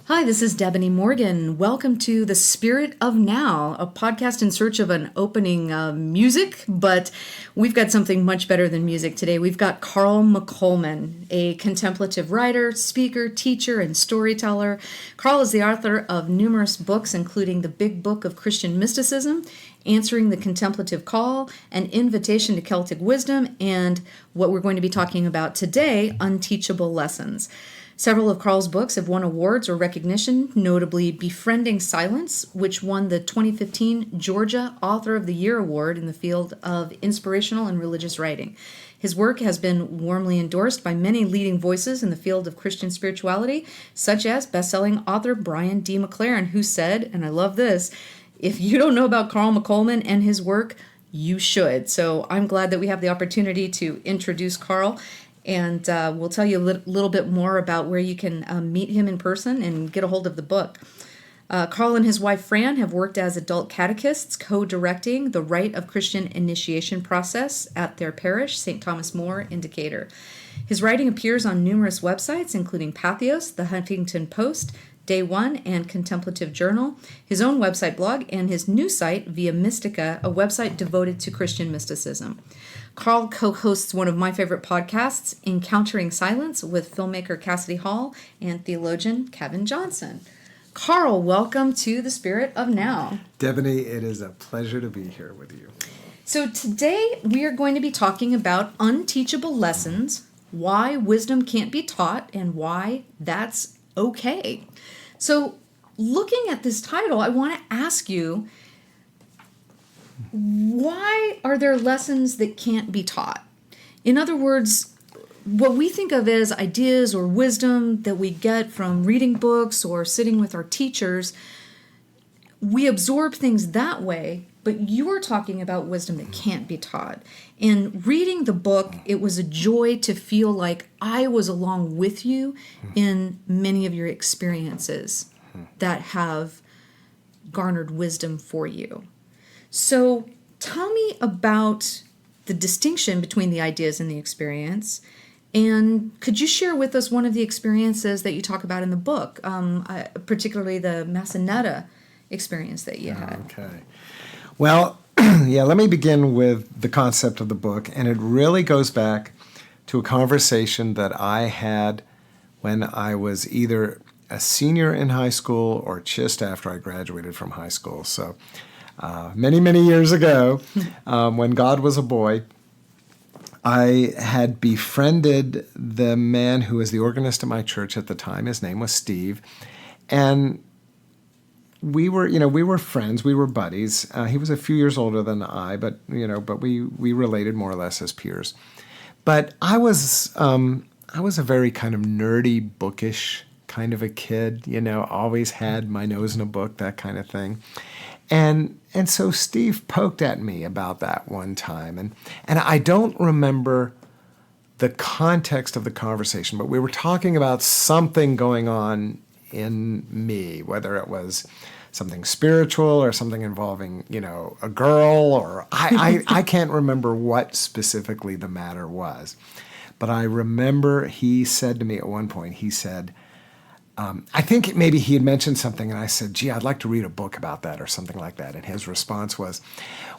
Hi, this is Debonee Morgan. Welcome to The Spirit of Now, a podcast in search of an opening music, but we've got something much better than music today. We've got Carl McColman, a contemplative writer, speaker, teacher, and storyteller. Carl is the author of numerous books, including The Big Book of Christian Mysticism, Answering the Contemplative Call, An Invitation to Celtic Wisdom, and what we're going to be talking about today, Unteachable Lessons. Several of Carl's books have won awards or recognition, notably Befriending Silence, which won the 2015 Georgia Author of the Year Award in the field of inspirational and religious writing. His work has been warmly endorsed by many leading voices in the field of Christian spirituality, such as best-selling author Brian D. McLaren, who said, and I love this, "If you don't know about Carl McColman and his work, you should." So I'm glad that we have the opportunity to introduce Carl. And we'll tell you a little bit more about where you can meet him in person and get a hold of the book. Carl and his wife Fran have worked as adult catechists, co-directing the Rite of Christian Initiation process at their parish, St. Thomas More in Decatur. His writing appears on numerous websites, including Patheos, the Huffington Post, Day One, and Contemplative Journal, his own website blog, and his new site, Via Mystica, a website devoted to Christian mysticism. Carl co-hosts one of my favorite podcasts, Encountering Silence, with filmmaker Cassidy Hall and theologian Kevin Johnson. Carl, welcome to The Spirit of Now. Debonee, it is a pleasure to be here with you. So today we are going to be talking about unteachable lessons, why wisdom can't be taught, and why that's okay. So looking at this title, I want to ask you, why are there lessons that can't be taught? In other words, what we think of as ideas or wisdom that we get from reading books or sitting with our teachers, we absorb things that way, but you're talking about wisdom that can't be taught. In reading the book, it was a joy to feel like I was along with you in many of your experiences that have garnered wisdom for you. So tell me about the distinction between the ideas and the experience. And could you share with us one of the experiences that you talk about in the book, particularly the Massanetta experience that you had? Okay. Well, let me begin with the concept of the book. And it really goes back to a conversation that I had when I was either a senior in high school or just after I graduated from high school. So many, many years ago, when God was a boy, I had befriended the man who was the organist at my church at the time. His name was Steve. And we were friends, we were buddies. He was a few years older than I, but we related more or less as peers. But I was a very kind of nerdy, bookish kind of a kid, always had my nose in a book, that kind of thing. And so Steve poked at me about that one time. And I don't remember the context of the conversation, but we were talking about something going on in me, whether it was something spiritual or something involving, a girl, or I can't remember what specifically the matter was. But I remember he said to me at one point, he said, I think maybe he had mentioned something, and I said, gee, I'd like to read a book about that or something like that. And his response was,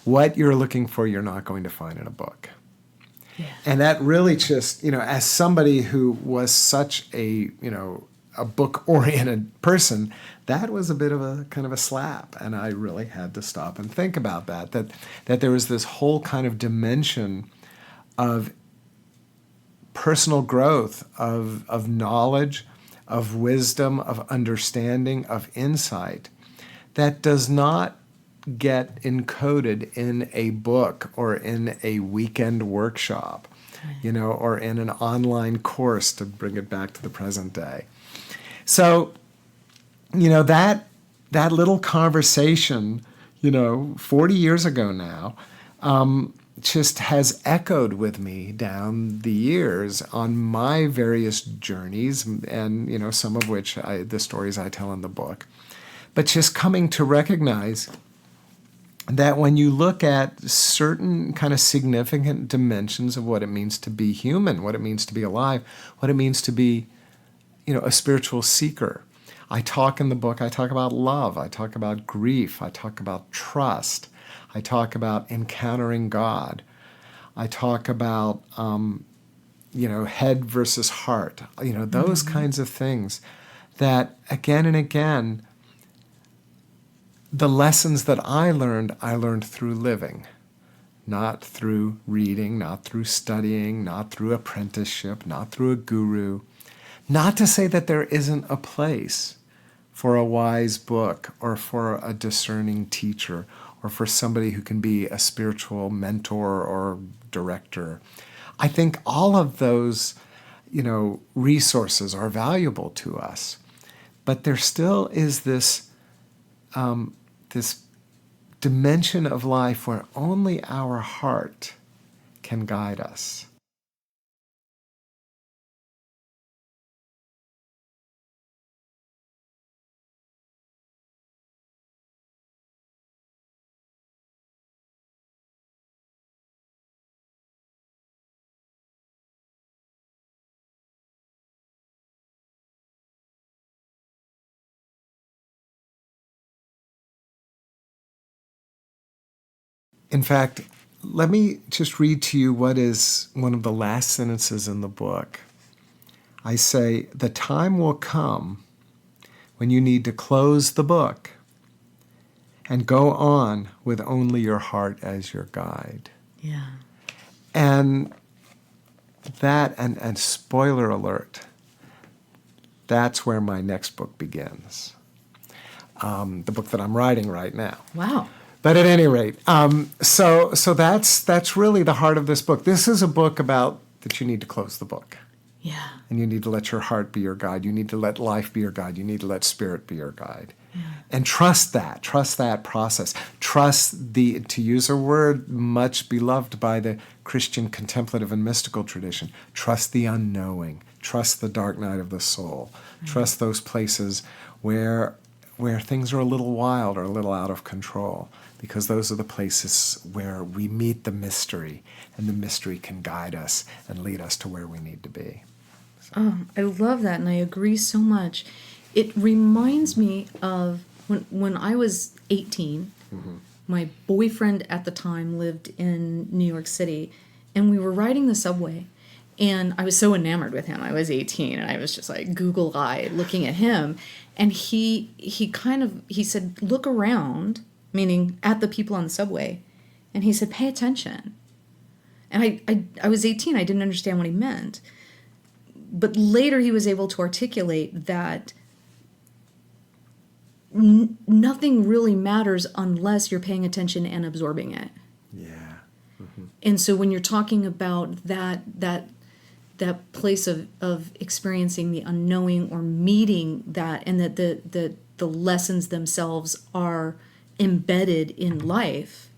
what you're looking for, you're not going to find in a book. Yeah. And that really just, as somebody who was such a book-oriented person, that was a bit of a kind of a slap. And I really had to stop and think about that there was this whole kind of dimension of personal growth, of knowledge, of wisdom, of understanding, of insight that does not get encoded in a book or in a weekend workshop, or in an online course, to bring it back to the present day. So, that little conversation, 40 years ago now, just has echoed with me down the years on my various journeys, and some of which the stories I tell in the book. But just coming to recognize that when you look at certain kind of significant dimensions of what it means to be human, what it means to be alive, what it means to be, a spiritual seeker, I talk in the book, I talk about love, I talk about grief, I talk about trust, I talk about encountering God, I talk about, head versus heart, those kinds of things that again and again, the lessons that I learned through living, not through reading, not through studying, not through apprenticeship, not through a guru. Not to say that there isn't a place for a wise book or for a discerning teacher or for somebody who can be a spiritual mentor or director. I think all of those, resources are valuable to us. But there still is this dimension of life where only our heart can guide us. In fact, let me just read to you what is one of the last sentences in the book. I say, "The time will come when you need to close the book and go on with only your heart as your guide." Yeah. And that, and spoiler alert, that's where my next book begins. The book that I'm writing right now. Wow. But at any rate, so that's really the heart of this book. This is a book about that you need to close the book. Yeah. And you need to let your heart be your guide. You need to let life be your guide. You need to let spirit be your guide. Yeah. And trust that process. Trust to use a word much beloved by the Christian contemplative and mystical tradition, trust the unknowing. Trust the dark night of the soul. Right. Trust those places where things are a little wild or a little out of control, because those are the places where we meet the mystery, and the mystery can guide us and lead us to where we need to be. So. Oh, I love that, and I agree so much. It reminds me of when I was 18, my boyfriend at the time lived in New York City, and we were riding the subway, and I was so enamored with him. I was 18, and I was just like Google-eyed looking at him, and he said, "Look around," meaning at the people on the subway, and he said, "Pay attention." And I was 18, I didn't understand what he meant. But later he was able to articulate that nothing really matters unless you're paying attention and absorbing it. Yeah. Mm-hmm. And so when you're talking about that place of experiencing the unknowing or meeting that, and that the lessons themselves are embedded in life,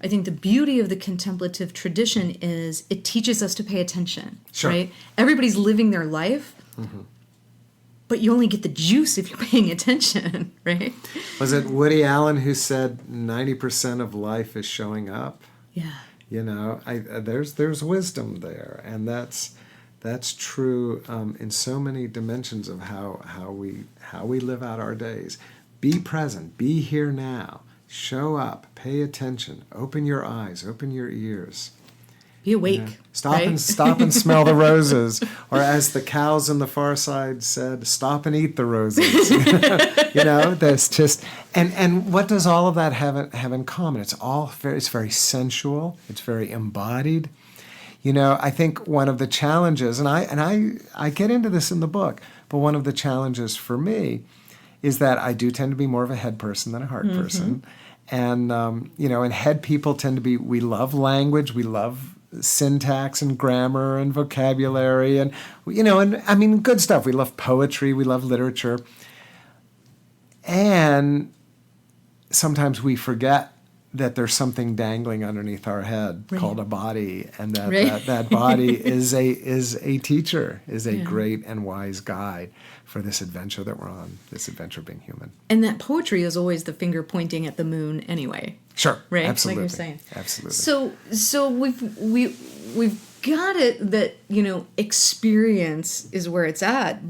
I think the beauty of the contemplative tradition is it teaches us to pay attention, sure. Right? Everybody's living their life, but you only get the juice if you're paying attention, right? Was it Woody Allen who said 90% of life is showing up? Yeah. There's wisdom there, and that's true in so many dimensions of how we live out our days. Be present, be here now. Show up, pay attention, open your eyes, open your ears. Be awake. Stop right? and smell the roses. Or as the cows in the Far Side said, stop and eat the roses. That's just and what does all of that have in common? It's very sensual, it's very embodied. I think one of the challenges, and I get into this in the book, but one of the challenges for me is that I do tend to be more of a head person than a heart person. And, and head people tend to be, we love language, we love syntax and grammar and vocabulary and, good stuff. We love poetry, we love literature. And sometimes we forget that there's something dangling underneath our head called a body, and that body is a teacher, is a great and wise guide for this adventure that we're on, this adventure of being human. And that poetry is always the finger pointing at the moon anyway. Sure, right? Absolutely. Like you're saying. Absolutely. So we've got it that experience is where it's at,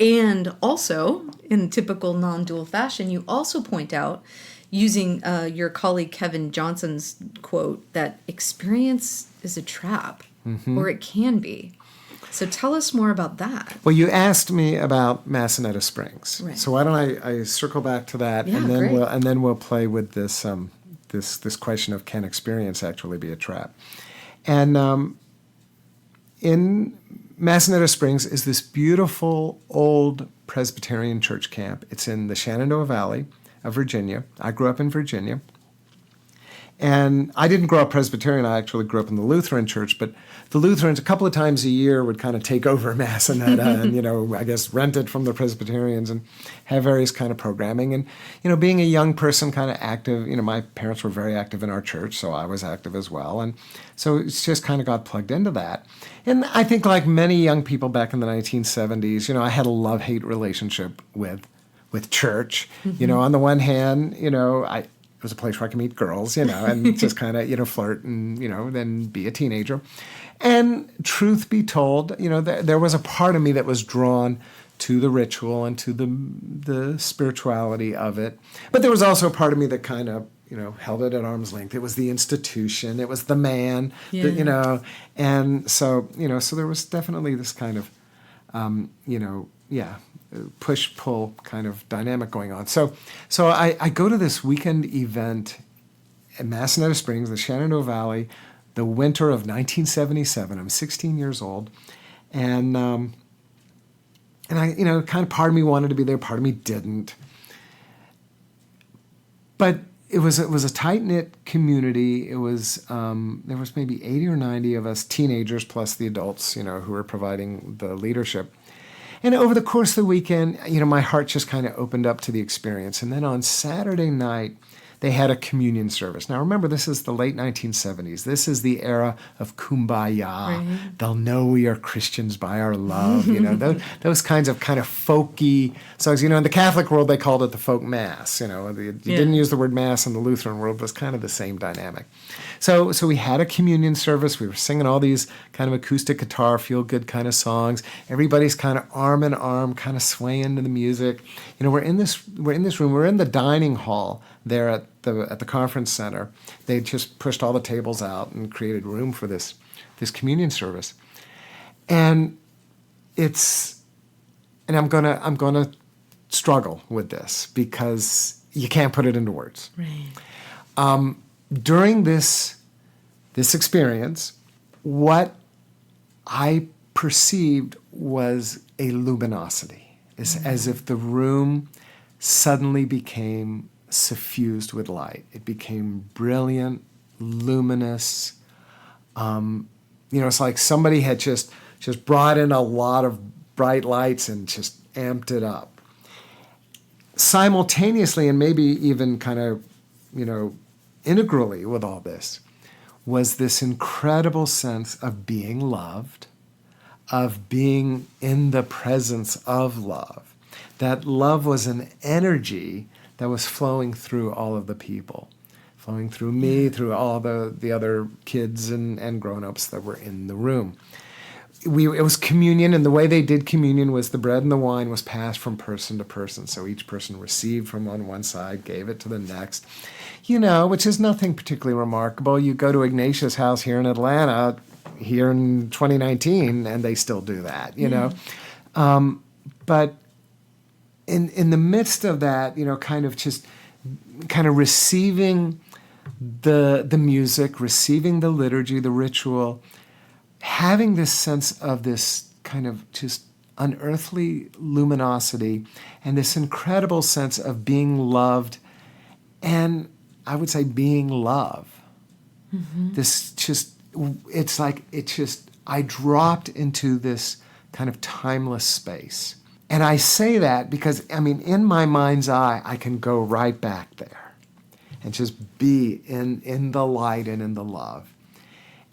And also, in typical non-dual fashion, you also point out, using your colleague Kevin Johnson's quote, that experience is a trap, or it can be. So tell us more about that. Well, you asked me about Massanetta Springs, Right. so why don't I circle back to that, Yeah, and then great. we'll play with this this question of, can experience actually be a trap? And in Massanetta Springs is this beautiful old Presbyterian church camp. It's in the Shenandoah Valley of Virginia. I grew up in Virginia. And I didn't grow up Presbyterian. I actually grew up in the Lutheran church. But the Lutherans, a couple of times a year, would kind of take over Massanetta and, I guess, rent it from the Presbyterians and have various kind of programming. And, being a young person, kind of active, my parents were very active in our church, so I was active as well. And so it's just kind of got plugged into that. And I think, like many young people back in the 1970s, I had a love-hate relationship with church. On the one hand, it was a place where I could meet girls, and just kind of, flirt and, then be a teenager. And truth be told, there was a part of me that was drawn to the ritual and to the spirituality of it. But there was also a part of me that kind of, held it at arm's length. It was the institution. It was the man, Yeah. and so, so there was definitely this kind of, push-pull kind of dynamic going on. So I go to this weekend event in Massanetta Springs, the Shenandoah Valley, the winter of 1977. I'm 16 years old, and I, kind of part of me wanted to be there, part of me didn't. But it was a tight-knit community. It was there was maybe 80 or 90 of us teenagers plus the adults, who were providing the leadership. And over the course of the weekend, my heart just kind of opened up to the experience. And then on Saturday night, they had a communion service. Now, remember, this is the late 1970s. This is the era of kumbaya. Right. They'll know we are Christians by our love. Those kinds of kind of folky songs. In the Catholic world, they called it the folk mass. You didn't use the word mass in the Lutheran world. It was kind of the same dynamic. So we had a communion service. We were singing all these kind of acoustic guitar, feel-good kind of songs. Everybody's kind of arm in arm, kind of swaying to the music. We're in this room. We're in the dining hall there at the conference center. They just pushed all the tables out and created room for this communion service. And I'm gonna struggle with this because you can't put it into words. Right. During this experience, what I perceived was a luminosity. It's as if the room suddenly became suffused with light. It became brilliant, luminous. It's like somebody had just brought in a lot of bright lights and just amped it up. Simultaneously, and maybe even kind of, integrally with all this, was this incredible sense of being loved, of being in the presence of love. That love was an energy that was flowing through all of the people, flowing through me, through all the other kids and grown-ups that were in the room. It was communion, and the way they did communion was the bread and the wine was passed from person to person. So each person received from on one side, gave it to the next, which is nothing particularly remarkable. You go to Ignatius' house here in Atlanta, here in 2019, and they still do that, But in the midst of that, kind of receiving the music, receiving the liturgy, the ritual, having this sense of this kind of just unearthly luminosity and this incredible sense of being loved and I would say being love. I dropped into this kind of timeless space. And I say that because, in my mind's eye, I can go right back there and just be in the light and in the love.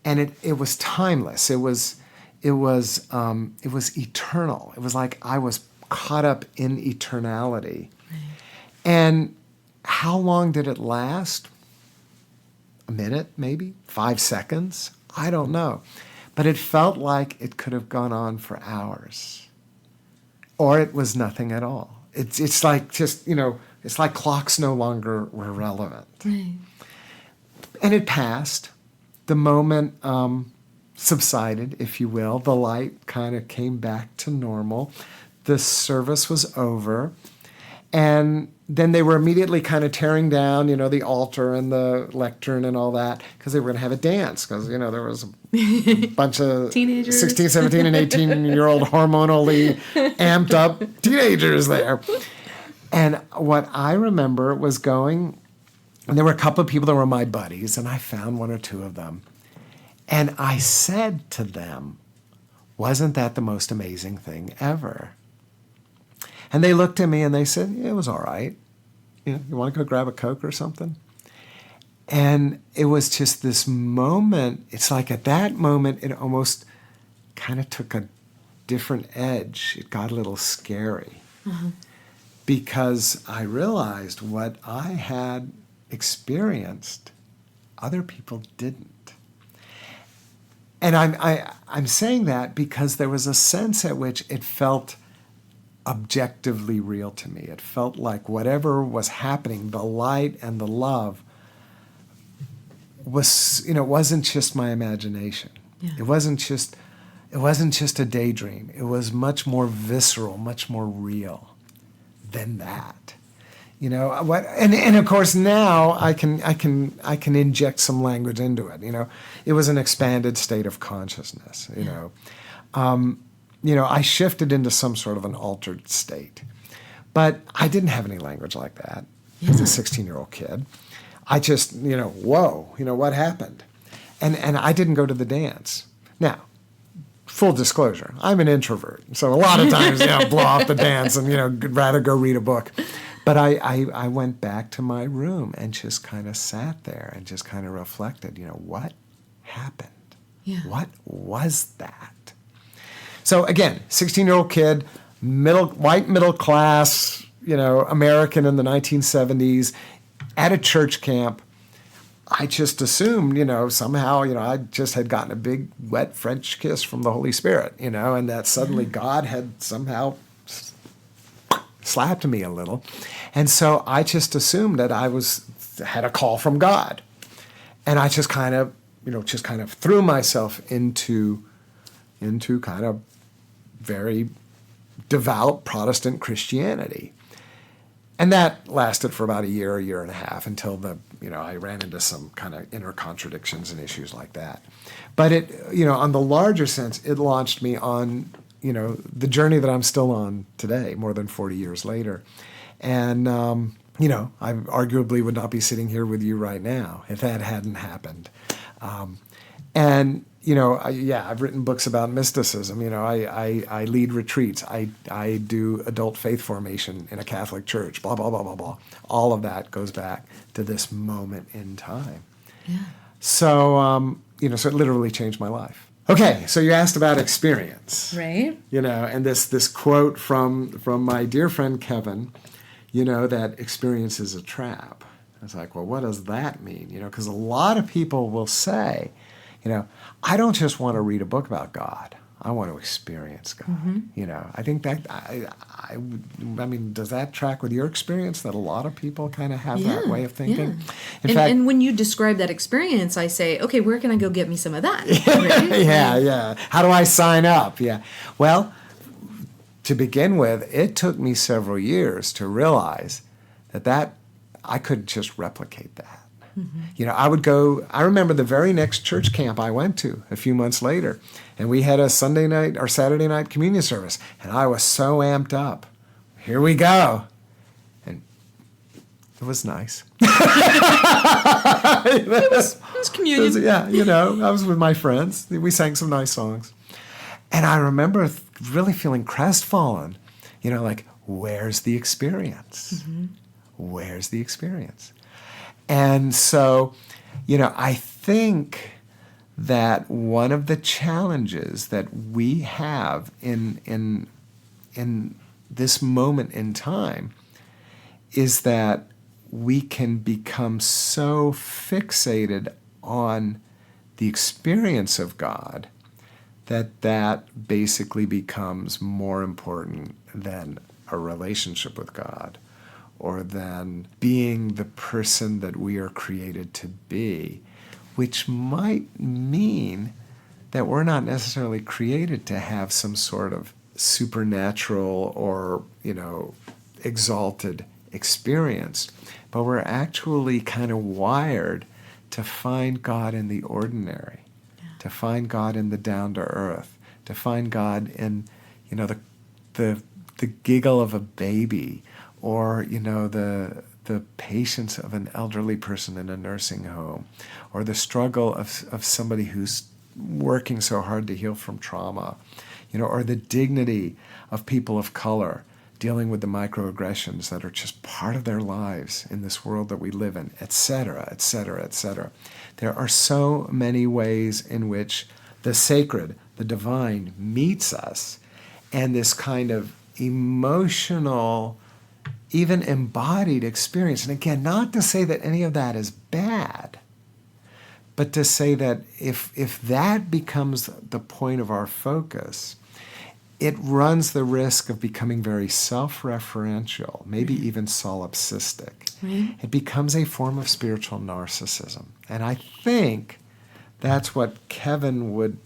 And it was timeless. It was eternal. It was like I was caught up in eternality. Right. And how long did it last? A minute, maybe? 5 seconds? I don't know. But it felt like it could have gone on for hours. or it was nothing at all. It's like just, it's like clocks no longer were relevant. Right. And it passed. The moment subsided, if you will. The light kind of came back to normal. The service was over. And then they were immediately kind of tearing down, the altar and the lectern and all that, because they were going to have a dance, because, there was a bunch of Teenagers. 16, 17, and 18-year-old hormonally amped up teenagers there. And what I remember was going, and there were a couple of people that were my buddies, and I found one or two of them. And I said to them, wasn't that the most amazing thing ever? And they looked at me and they said, yeah, it was all right. You want to go grab a Coke or something? And it was just this moment. It's like at that moment, it almost kind of took a different edge. It got a little scary because I realized what I had experienced, other people didn't. And I'm saying that because there was a sense at which it felt objectively real to me. It felt like whatever was happening, the light and the love was, wasn't just my imagination. Yeah. It wasn't just a daydream. It was much more visceral, much more real than that. And of course now I can inject some language into it. It was an expanded state of consciousness. I shifted into some sort of an altered state. But I didn't have any language like that as a 16-year-old kid. I just, whoa, what happened? And I didn't go to the dance. Now, full disclosure, I'm an introvert. So a lot of times, blow off the dance and, rather go read a book. But I went back to my room and just kind of sat there and just kind of reflected, what happened? Yeah. What was that? So again, 16-year-old kid, white middle class, American in the 1970s, at a church camp. I just assumed, somehow, I just had gotten a big, wet French kiss from the Holy Spirit, and that suddenly God had somehow slapped me a little. And so I just assumed that I had a call from God. And I just kind of threw myself into kind of very devout Protestant Christianity. And that lasted for about a year and a half until I ran into some kind of inner contradictions and issues like that. But it, on the larger sense, it launched me on, the journey that I'm still on today, more than 40 years later. And, I arguably would not be sitting here with you right now if that hadn't happened. I've written books about mysticism. I lead retreats. I do adult faith formation in a Catholic church, blah, blah, blah, blah, blah. All of that goes back to this moment in time. Yeah. So, so it literally changed my life. Okay, so you asked about experience. Right. And this quote from my dear friend Kevin, that experience is a trap. I was like, well, what does that mean? Because a lot of people will say, I don't just want to read a book about God. I want to experience God. I think that, I mean, does that track with your experience that a lot of people kind of have that way of thinking? Yeah. And when you describe that experience, I say, okay, where can I go get me some of that? Right? Yeah. How do I sign up? Yeah. Well, to begin with, it took me several years to realize that I couldn't just replicate that. I remember the very next church camp I went to a few months later, and we had a Sunday night or Saturday night communion service, and I was so amped up. Here we go. And it was nice. It was communion. I was with my friends. We sang some nice songs. And I remember really feeling crestfallen, like, where's the experience? Where's the experience? And so, I think that one of the challenges that we have in this moment in time is that we can become so fixated on the experience of God that basically becomes more important than a relationship with God, or than being the person that we are created to be, which might mean that we're not necessarily created to have some sort of supernatural or, exalted experience, but we're actually kind of wired to find God in the ordinary, to find God in the down to earth, to find God in, the giggle of a baby, or the patience of an elderly person in a nursing home, or the struggle of somebody who's working so hard to heal from trauma, or the dignity of people of color dealing with the microaggressions that are just part of their lives in this world that we live in, et cetera, et cetera, et cetera. There are so many ways in which the sacred, the divine, meets us, and this kind of emotional, even embodied experience. And again, not to say that any of that is bad, but to say that if that becomes the point of our focus, it runs the risk of becoming very self-referential, maybe even solipsistic. Right. It becomes a form of spiritual narcissism. And I think that's what Kevin would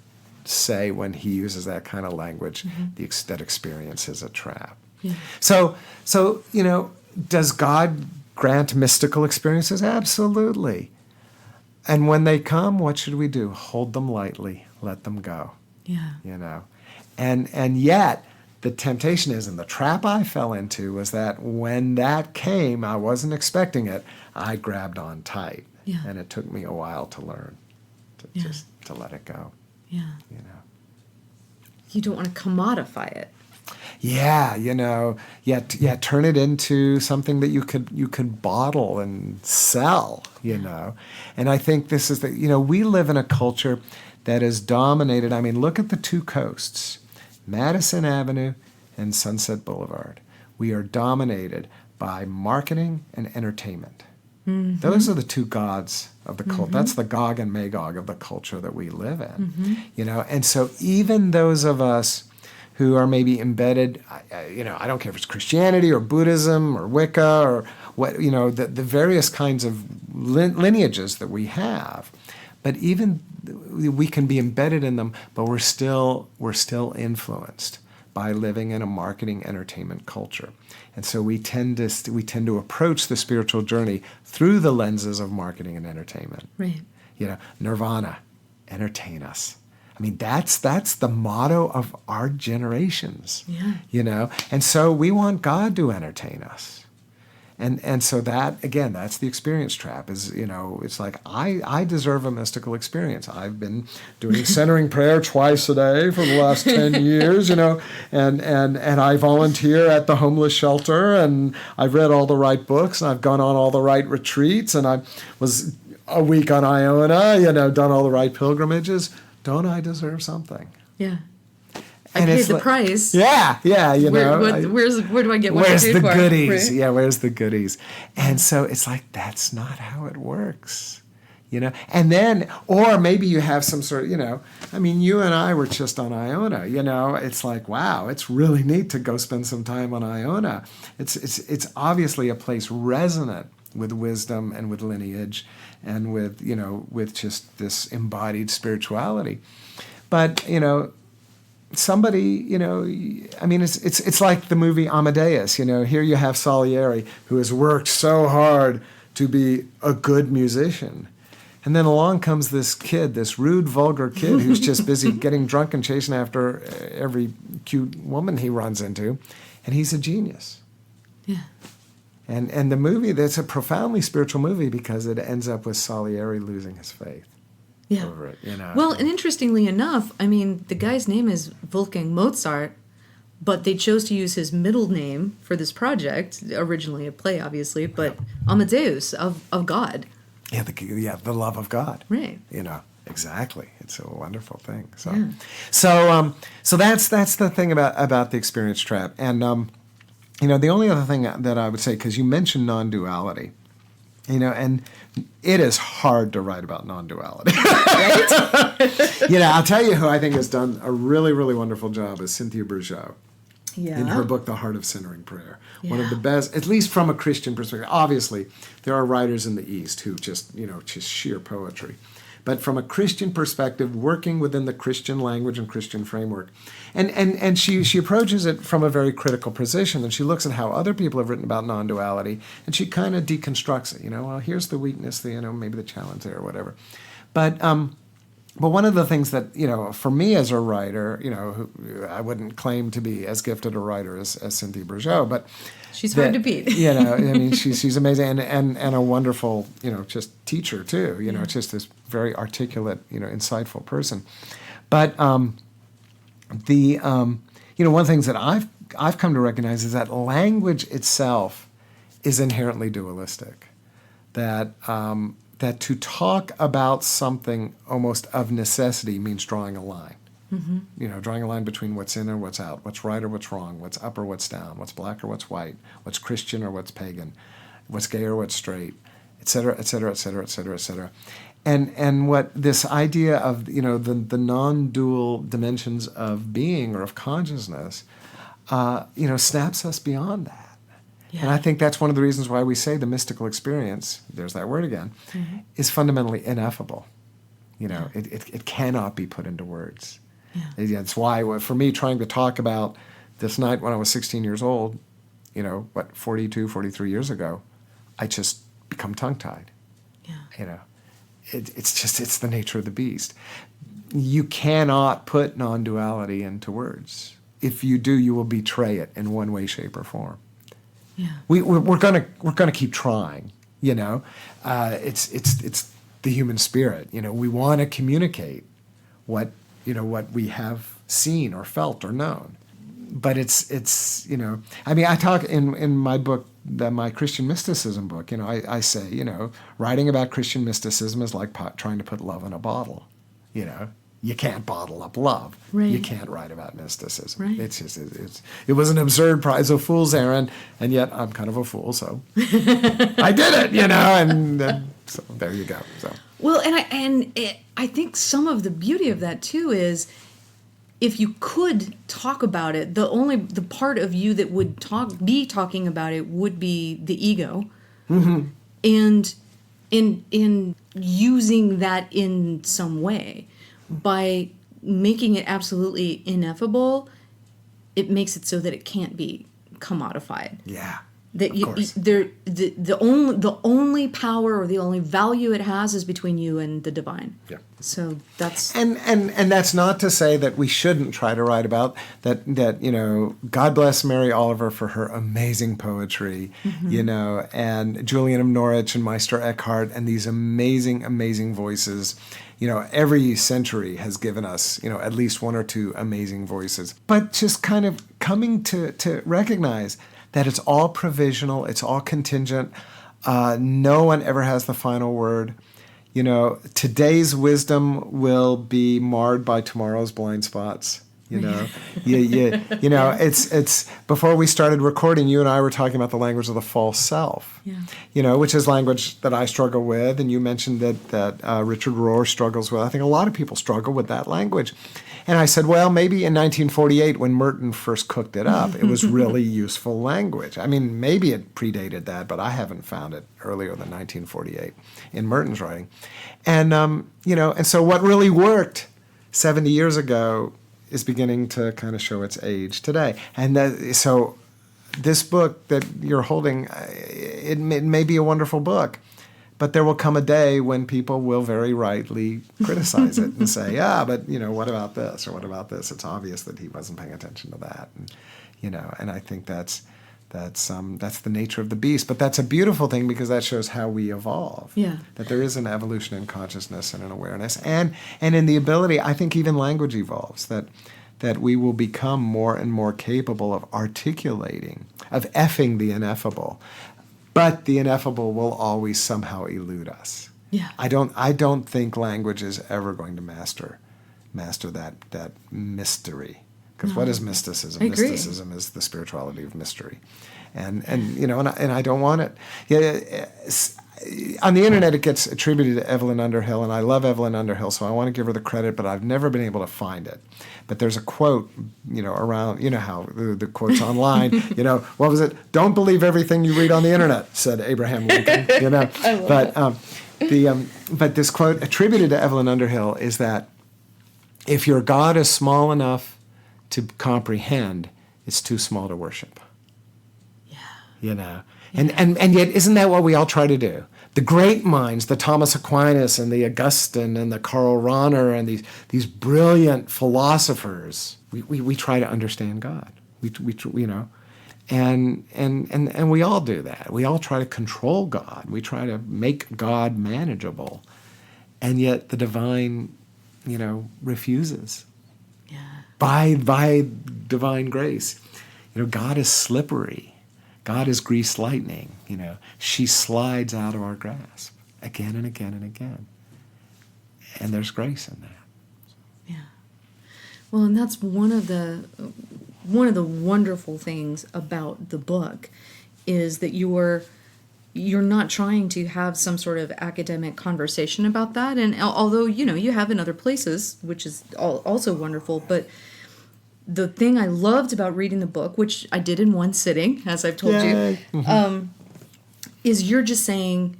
say when he uses that kind of language, that experience is a trap. Yeah. So does God grant mystical experiences? Absolutely. And when they come, what should we do? Hold them lightly, let them go. Yeah. And yet, the temptation is, and the trap I fell into, was that when that came, I wasn't expecting it, I grabbed on tight. Yeah. And it took me a while to learn just to let it go. Yeah. You don't want to commodify it. Yeah, turn it into something that you could bottle and sell, And I think this is we live in a culture that is dominated. I mean, look at the two coasts, Madison Avenue and Sunset Boulevard. We are dominated by marketing and entertainment. Mm-hmm. Those are the two gods of the cult. Mm-hmm. That's the Gog and Magog of the culture that we live in. Mm-hmm. And so even those of us who are maybe embedded, I don't care if it's Christianity or Buddhism or Wicca or what, the various kinds of lineages that we have, but even we can be embedded in them, but we're still influenced by living in a marketing entertainment culture. And so we tend to approach the spiritual journey through the lenses of marketing and entertainment. Right. Nirvana, entertain us. I mean, that's the motto of our generations. Yeah. And so we want God to entertain us. And so that, again, that's the experience trap, is, it's like, I deserve a mystical experience. I've been doing centering prayer twice a day for the last 10 years, and I volunteer at the homeless shelter, and I've read all the right books, and I've gone on all the right retreats, and I was a week on Iona, done all the right pilgrimages. Don't I deserve something? Yeah. I paid the price. Yeah, where do I get what I paid for? Where's the goodies? Right? Yeah, where's the goodies? And so it's like, that's not how it works, And then, or maybe you have some sort of, you and I were just on Iona, It's like, wow, it's really neat to go spend some time on Iona. It's obviously a place resonant with wisdom and with lineage and with, with just this embodied spirituality. But, somebody, it's like the movie Amadeus, here you have Salieri, who has worked so hard to be a good musician. And then along comes this kid, this rude, vulgar kid who's just busy getting drunk and chasing after every cute woman he runs into. And he's a genius. Yeah. And the movie, that's a profoundly spiritual movie because it ends up with Salieri losing his faith. Yeah. Over it, Well, and interestingly enough, the guy's name is Wolfgang Mozart, but they chose to use his middle name for this project, originally a play, obviously, but Amadeus, of God. Yeah, the love of God. Right. Exactly. It's a wonderful thing. So that's the thing about the experience trap. And the only other thing that I would say, because you mentioned non-duality, And it is hard to write about non-duality. Right? I'll tell you who I think has done a really, really wonderful job is Cynthia Bourgeault. Yeah. In her book, The Heart of Centering Prayer. Yeah. One of the best, at least from a Christian perspective. Obviously, there are writers in the East who just sheer poetry. But from a Christian perspective, working within the Christian language and Christian framework. And she approaches it from a very critical position, and she looks at how other people have written about non-duality, and she kind of deconstructs it. Well, here's the weakness, maybe the challenge there or whatever. But one of the things that, for me as a writer, who I wouldn't claim to be as gifted a writer as Cynthia Bourgeault, but she's hard to beat. She's amazing and a wonderful, just teacher too. Just this very articulate, insightful person. But one of the things that I've come to recognize is that language itself is inherently dualistic. That to talk about something almost of necessity means drawing a line. Mm-hmm. Drawing a line between what's in or what's out, what's right or what's wrong, what's up or what's down, what's black or what's white, what's Christian or what's pagan, what's gay or what's straight, et cetera, et cetera, et cetera, et cetera, et cetera. And what this idea of, the non-dual dimensions of being or of consciousness, snaps us beyond that. Yeah. And I think that's one of the reasons why we say the mystical experience, there's that word again, mm-hmm. is fundamentally ineffable. It cannot be put into words. Yeah. It's why, for me, trying to talk about this night when I was 16 years old, 42, 43 years ago, I just become tongue-tied. Yeah. It's the nature of the beast. You cannot put non-duality into words. If you do, you will betray it in one way, shape, or form. Yeah. We're gonna keep trying. It's the human spirit. We want to communicate what we have seen or felt or known, but it's I talk in my book, my Christian mysticism book. I say writing about Christian mysticism is like trying to put love in a bottle. You can't bottle up love. Right. You can't write about mysticism. Right. It was an absurd prize of fool's errand, and yet I'm kind of a fool, so I did it, and so there you go. So. Well, I think some of the beauty of that too is if you could talk about it, the part of you that would be talking about it would be the ego, mm-hmm. and in using that in some way. By making it absolutely ineffable, it makes it so that it can't be commodified. Yeah. That the only power or the only value it has is between you and the divine. Yeah. So that's and that's not to say that we shouldn't try to write about that. God bless Mary Oliver for her amazing poetry, mm-hmm. And Julian of Norwich and Meister Eckhart and these amazing voices. Every century has given us, at least one or two amazing voices. But just kind of coming to recognize that it's all provisional, it's all contingent. No one ever has the final word. Today's wisdom will be marred by tomorrow's blind spots. It's before we started recording, you and I were talking about the language of the false self. Yeah. Which is language that I struggle with, and you mentioned that Richard Rohr struggles with. I think a lot of people struggle with that language. And I said, well, maybe in 1948 when Merton first cooked it up, it was really useful language. I mean, maybe it predated that, but I haven't found it earlier than 1948 in Merton's writing. And and so what really worked 70 years ago is beginning to kind of show its age today. And so this book that you're holding, it may be a wonderful book, but there will come a day when people will very rightly criticize it and say, but what about this or what about this? It's obvious that he wasn't paying attention to that. And I think that's the nature of the beast. But that's a beautiful thing because that shows how we evolve. Yeah. That there is an evolution in consciousness and in awareness. And in the ability, I think even language evolves, that we will become more and more capable of articulating, of effing the ineffable. But the ineffable will always somehow elude us. Yeah. I don't think language is ever going to master that mystery. Because what is mysticism? Mysticism is the spirituality of mystery, and I don't want it. Yeah, on the internet it gets attributed to Evelyn Underhill, and I love Evelyn Underhill, so I want to give her the credit, but I've never been able to find it. But there's a quote, around, how the quotes online, what was it? Don't believe everything you read on the internet, said Abraham Lincoln, But this quote attributed to Evelyn Underhill is that if your God is small enough to comprehend, it's too small to worship. Yeah. And yet, isn't that what we all try to do? The great minds, the Thomas Aquinas and the Augustine and the Karl Rahner and these brilliant philosophers, we try to understand God. And we all do that. We all try to control God. We try to make God manageable, and yet the divine, refuses. Yeah. By divine grace, God is slippery. God is greased lightning, She slides out of our grasp again and again and again. And there's grace in that. Yeah. Well, and that's one of the wonderful things about the book is that you're not trying to have some sort of academic conversation about that. And although, you have in other places, which is also wonderful, but the thing I loved about reading the book, which I did in one sitting, as I've told you, is you're just saying,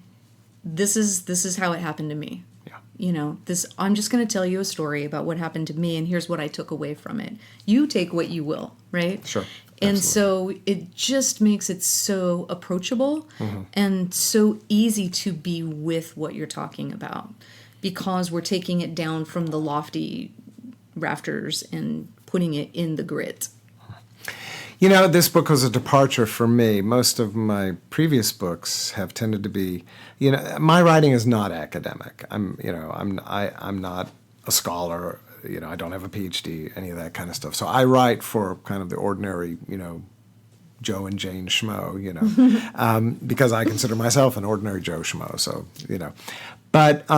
this is how it happened to me. Yeah. I'm just going to tell you a story about what happened to me, and here's what I took away from it. You take what you will, right? Sure. And Absolutely. so it just makes it so approachable and so easy to be with what you're talking about, because we're taking it down from the lofty rafters and putting it in the grit. This book was a departure for me. Most of my previous books have tended to be, my writing is not academic. I'm not a scholar. I don't have a PhD, any of that kind of stuff. So I write for kind of the ordinary, Joe and Jane Schmo, because I consider myself an ordinary Joe Schmo. So, but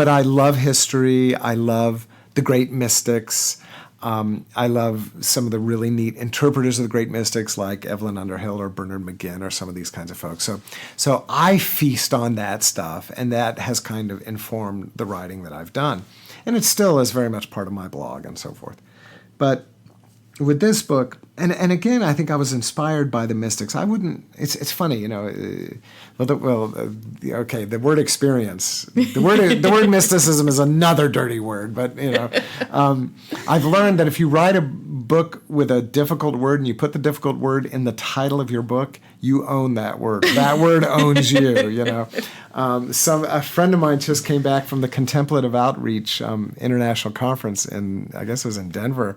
I love history. I love the great mystics. I love some of the really neat interpreters of the great mystics like Evelyn Underhill or Bernard McGinn or some of these kinds of folks. So I feast on that stuff, and that has kind of informed the writing that I've done. And it still is very much part of my blog and so forth. But with this book, and again, I think I was inspired by the mystics. I wouldn't. It's funny, the word experience. The word mysticism is another dirty word, but I've learned that if you write a book with a difficult word and you put the difficult word in the title of your book, you own that word. That word owns you. A friend of mine just came back from the Contemplative Outreach International Conference I guess it was in Denver,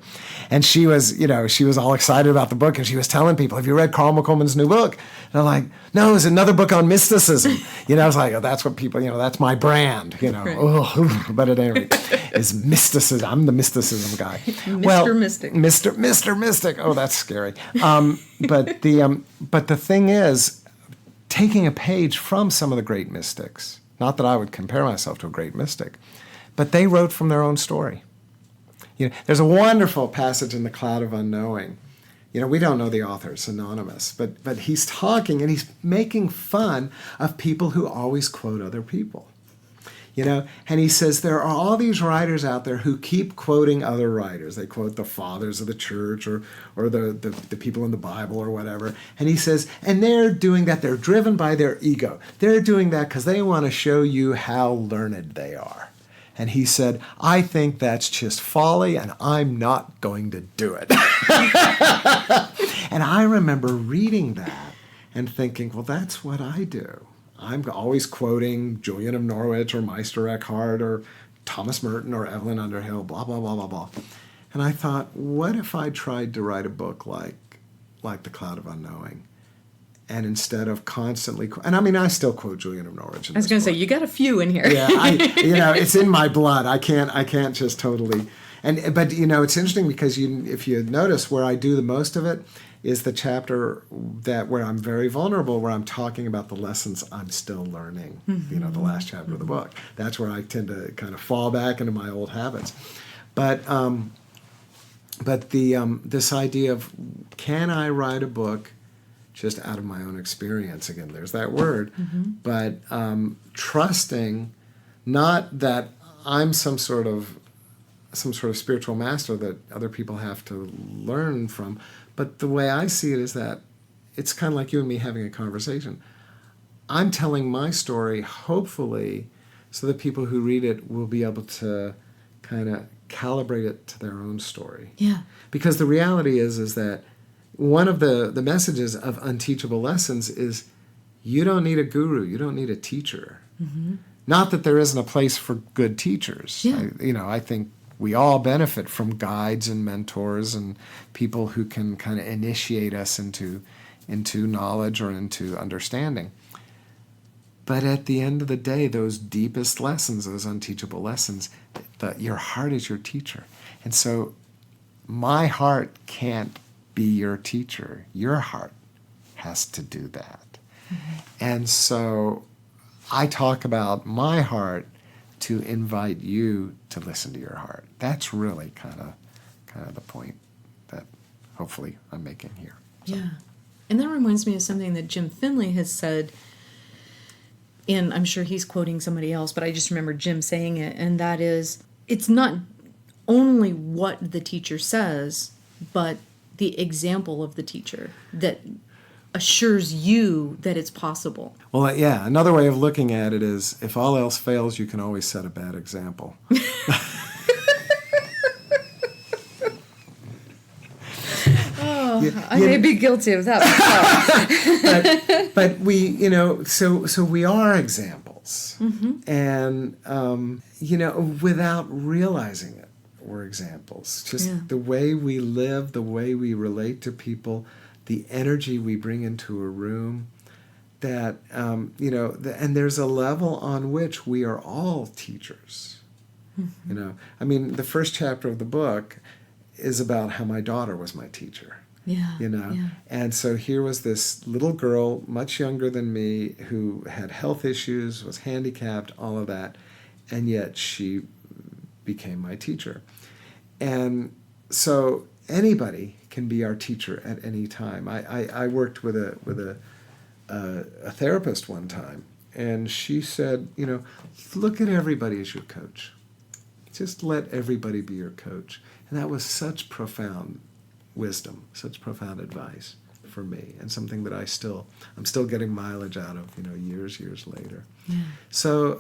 and she was all excited about the book, and she was telling people, "Have you read Carl McColman's new book?" And I'm like, "No, it's another book on mysticism." I was like, "Oh, that's what people, that's my brand." Right. But at any rate, it's mysticism. I'm the mysticism guy. Mr. Mystic. Mr. Mystic. Oh, that's scary. But the thing is, taking a page from some of the great mystics, not that I would compare myself to a great mystic, but they wrote from their own story. There's a wonderful passage in The Cloud of Unknowing. We don't know the author, it's anonymous, but he's talking and he's making fun of people who always quote other people. And he says there are all these writers out there who keep quoting other writers. They quote the fathers of the church or the people in the Bible or whatever. And he says, and they're doing that. They're driven by their ego. They're doing that because they want to show you how learned they are. And he said, I think that's just folly, and I'm not going to do it. And I remember reading that and thinking, well, that's what I do. I'm always quoting Julian of Norwich or Meister Eckhart or Thomas Merton or Evelyn Underhill, blah, blah, blah, blah, blah. And I thought, what if I tried to write a book like The Cloud of Unknowing? And instead of constantly, I still quote Julian of Norwich. I was going to say, you got a few in here. Yeah, it's in my blood. I can't just totally. But it's interesting because if you notice where I do the most of it is the chapter where I'm very vulnerable, where I'm talking about the lessons I'm still learning. The last chapter of the book. That's where I tend to kind of fall back into my old habits. But this idea of, can I write a book just out of my own experience. Again, there's that word. But trusting, not that I'm some sort of spiritual master that other people have to learn from, but the way I see it is that it's kind of like you and me having a conversation. I'm telling my story, hopefully, so that people who read it will be able to kind of calibrate it to their own story. Yeah. Because the reality is that one of the messages of Unteachable Lessons is you don't need a guru, you don't need a teacher. Not that there isn't a place for good teachers. Yeah. I think we all benefit from guides and mentors and people who can kind of initiate us into knowledge or into understanding. But at the end of the day, those deepest lessons, those unteachable lessons, your heart is your teacher. And so my heart can't be your teacher. Your heart has to do that. And so I talk about my heart to invite you to listen to your heart. That's really kind of the point that hopefully I'm making here. So. Yeah. And that reminds me of something that Jim Finley has said, and I'm sure he's quoting somebody else, but I just remember Jim saying it, and that is, it's not only what the teacher says, but the example of the teacher that assures you that it's possible. Well, yeah, another way of looking at it is, if all else fails, you can always set a bad example. I may be guilty of that. but we, so we are examples, and without realizing it, we're examples. Just the way we live, the way we relate to people, the energy we bring into a room. That and there's a level on which we are all teachers. The first chapter of the book is about how my daughter was my teacher. And so here was this little girl, much younger than me, who had health issues, was handicapped, all of that, and yet she became my teacher. And so anybody can be our teacher at any time. I worked with a therapist one time, and she said, look at everybody as your coach. Just let everybody be your coach. And that was such profound wisdom, such profound advice for me, and something that I'm still getting mileage out of, years later. So,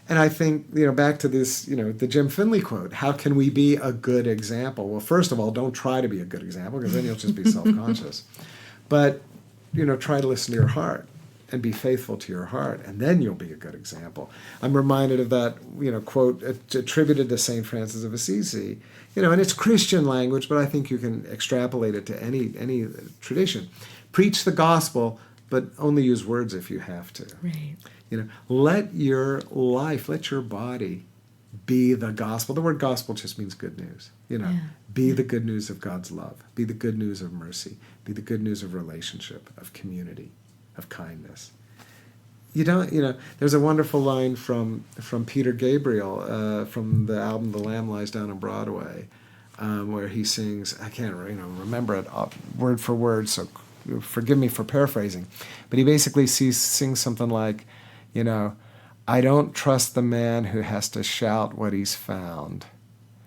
and I think, back to this, the Jim Finley quote, how can we be a good example? Well, first of all, don't try to be a good example, because then you'll just be self-conscious. But, try to listen to your heart and be faithful to your heart, and then you'll be a good example. I'm reminded of that, quote attributed to St. Francis of Assisi, and it's Christian language, but I think you can extrapolate it to any tradition. Preach the gospel, but only use words if you have to. Right. Let your life, let your body be the gospel. The word gospel just means good news. Be the good news of God's love. Be the good news of mercy. Be the good news of relationship, of community, of kindness. There's a wonderful line from Peter Gabriel from the album The Lamb Lies Down on Broadway, where he sings, I can't remember it word for word, so forgive me for paraphrasing, but he basically sings something like, I don't trust the man who has to shout what he's found.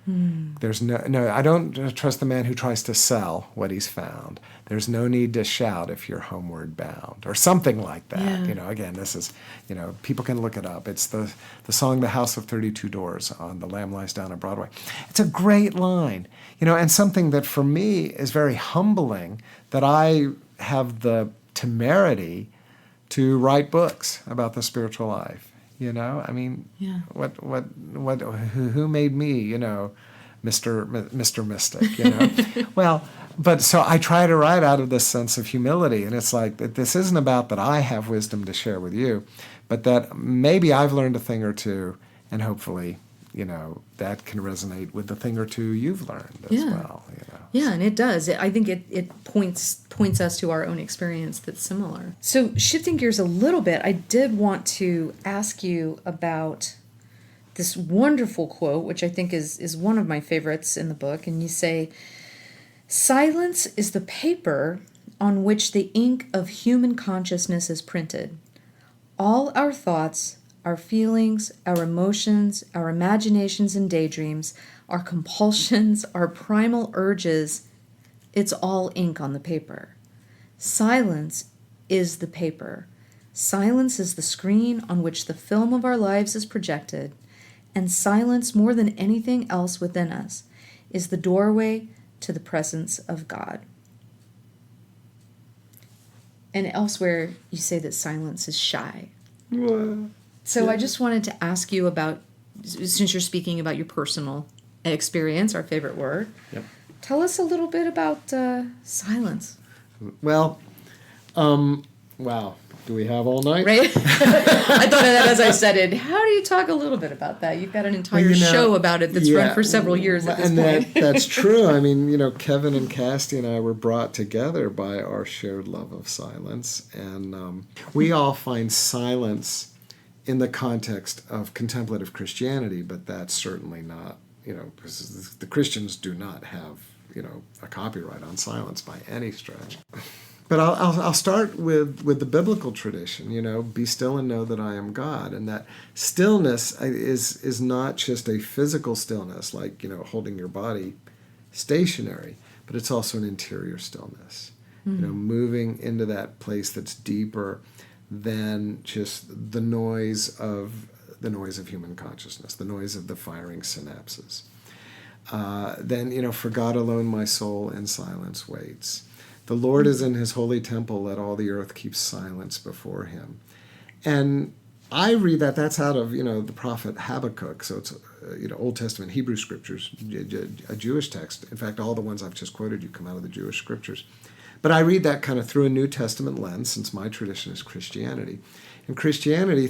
There's I don't trust the man who tries to sell what he's found. There's no need to shout if you're homeward bound, or something like that. Again, this is, people can look it up. It's the song The House of 32 Doors on The Lamb Lies Down on Broadway. It's a great line, and something that for me is very humbling, that I have the temerity to write books about the spiritual life. Who made me, Mr. Mystic, Well, but so I try to write out of this sense of humility, and it's like that this isn't about that I have wisdom to share with you, but that maybe I've learned a thing or two, and hopefully, that can resonate with the thing or two you've learned as well. Yeah, and it does. I think it points us to our own experience that's similar. So shifting gears a little bit, I did want to ask you about this wonderful quote, which I think is one of my favorites in the book. And you say, silence is the paper on which the ink of human consciousness is printed. All our thoughts, our feelings, our emotions, our imaginations and daydreams, our compulsions, our primal urges, it's all ink on the paper. Silence is the paper. Silence is the screen on which the film of our lives is projected, and silence, more than anything else within us, is the doorway to the presence of God. And elsewhere, you say that silence is shy. So I just wanted to ask you about, since you're speaking about your personal experience, our favorite word, tell us a little bit about silence. Well, wow. Do we have all night? Right? I thought of that as I said it. How do you talk a little bit about that? You've got an entire show about it that's run for several years at this point. That's true. I mean, Kevin and Casty and I were brought together by our shared love of silence. And we all find silence in the context of contemplative Christianity, but that's certainly not, because the Christians do not have, a copyright on silence by any stretch. But I'll start with the biblical tradition, be still and know that I am God. And that stillness is not just a physical stillness, like, holding your body stationary, but it's also an interior stillness, moving into that place that's deeper than just the noise of human consciousness, the noise of the firing synapses. Then, for God alone my soul in silence waits. The Lord is in his holy temple, let all the earth keep silence before him. And I read that's out of, the prophet Habakkuk. So it's, Old Testament Hebrew scriptures, a Jewish text. In fact, all the ones I've just quoted you come out of the Jewish scriptures. But I read that kind of through a New Testament lens, since my tradition is Christianity. And Christianity,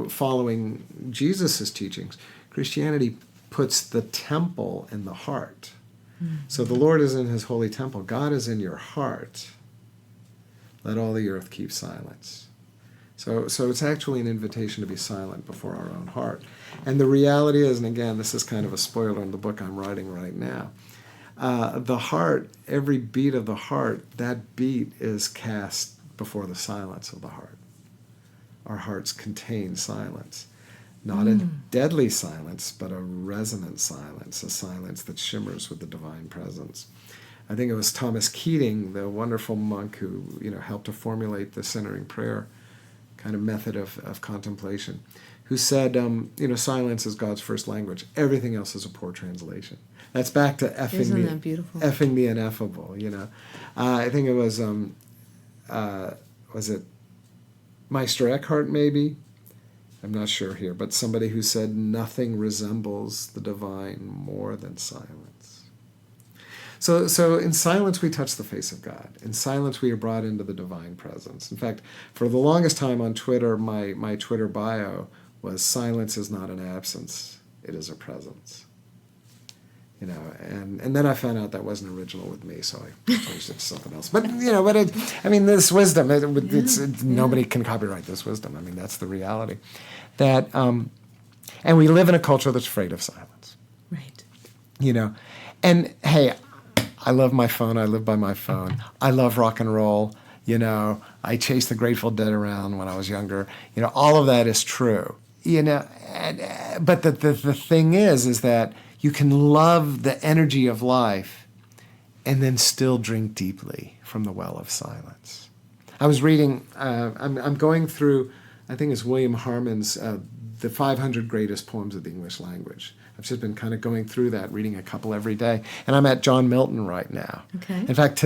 following Jesus' teachings, Christianity puts the temple in the heart. So the Lord is in his holy temple. God is in your heart. Let all the earth keep silence. So it's actually an invitation to be silent before our own heart. And the reality is, and again, this is kind of a spoiler in the book I'm writing right now, the heart, every beat of the heart, that beat is cast before the silence of the heart. Our hearts contain silence. Not a deadly silence, but a resonant silence, a silence that shimmers with the divine presence. I think it was Thomas Keating, the wonderful monk who helped to formulate the centering prayer kind of method of contemplation, who said, silence is God's first language. Everything else is a poor translation. That's back to effing the ineffable. I think it was it Meister Eckhart maybe? I'm not sure here, but somebody who said nothing resembles the divine more than silence. So in silence we touch the face of God. In silence we are brought into the divine presence. In fact, for the longest time on Twitter, my Twitter bio was silence is not an absence, it is a presence. And then I found out that wasn't original with me, so I changed it to something else. But this wisdom, nobody can copyright this wisdom. That's the reality. That and we live in a culture that's afraid of silence. Right. And hey, I love my phone. I live by my phone. I love rock and roll. I chased the Grateful Dead around when I was younger. All of that is true. But the thing is that you can love the energy of life and then still drink deeply from the well of silence. I was reading, I'm going through, I think it's William Harmon's The 500 Greatest Poems of the English Language. I've just been kind of going through that, reading a couple every day. And I'm at John Milton right now. Okay. In fact,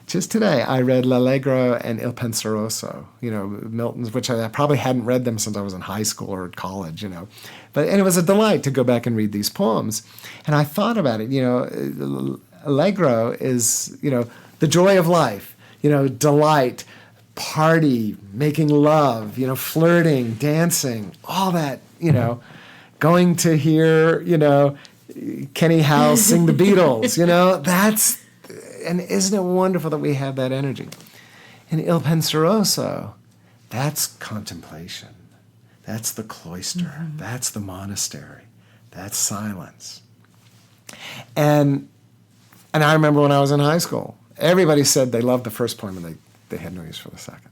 just today, I read L'Allegro and Il Penseroso, Milton's, which I probably hadn't read them since I was in high school or college, And it was a delight to go back and read these poems. And I thought about it, Allegro is, the joy of life, delight, party, making love, flirting, dancing, all that, going to hear, Kenny House sing the Beatles, and isn't it wonderful that we have that energy? And Il Penseroso, that's contemplation. That's the cloister. That's the monastery. That's silence. And I remember when I was in high school, Everybody said they loved the first poem and they had no use for the second.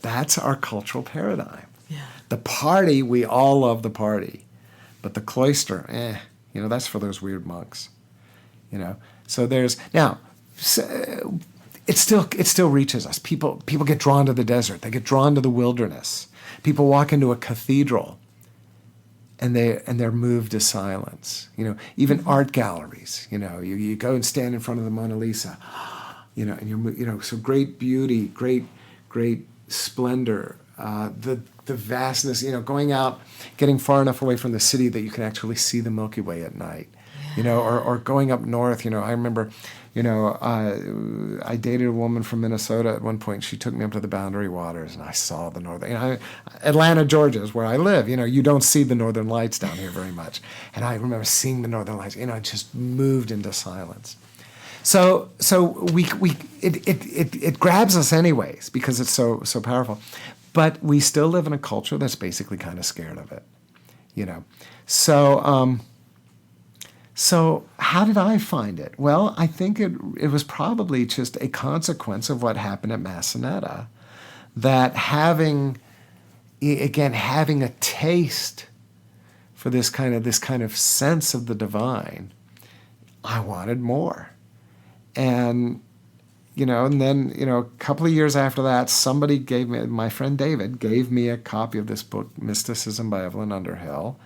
That's our cultural paradigm. Yeah. The party, we all love the party. But the cloister, that's for those weird monks. So there's, now, it still reaches us. People get drawn to the desert. They get drawn to the wilderness. People walk into a cathedral and they're moved to silence. Even art galleries. You go and stand in front of the Mona Lisa. And you're so great beauty, great splendor, the vastness. Going out, getting far enough away from the city that you can actually see the Milky Way at night. Or going up north. I remember. I dated a woman from Minnesota at one point. She took me up to the Boundary Waters, and I saw the northern. Atlanta, Georgia is where I live. You don't see the northern lights down here very much. And I remember seeing the northern lights. Just moved into silence. So it grabs us anyways because it's so powerful. But we still live in a culture that's basically kind of scared of it. So how did I find it? Well, I think it was probably just a consequence of what happened at Massanetta, that having a taste for this kind of sense of the divine, I wanted more. And then a couple of years after that, somebody my friend David gave me a copy of this book, Mysticism by Evelyn Underhill.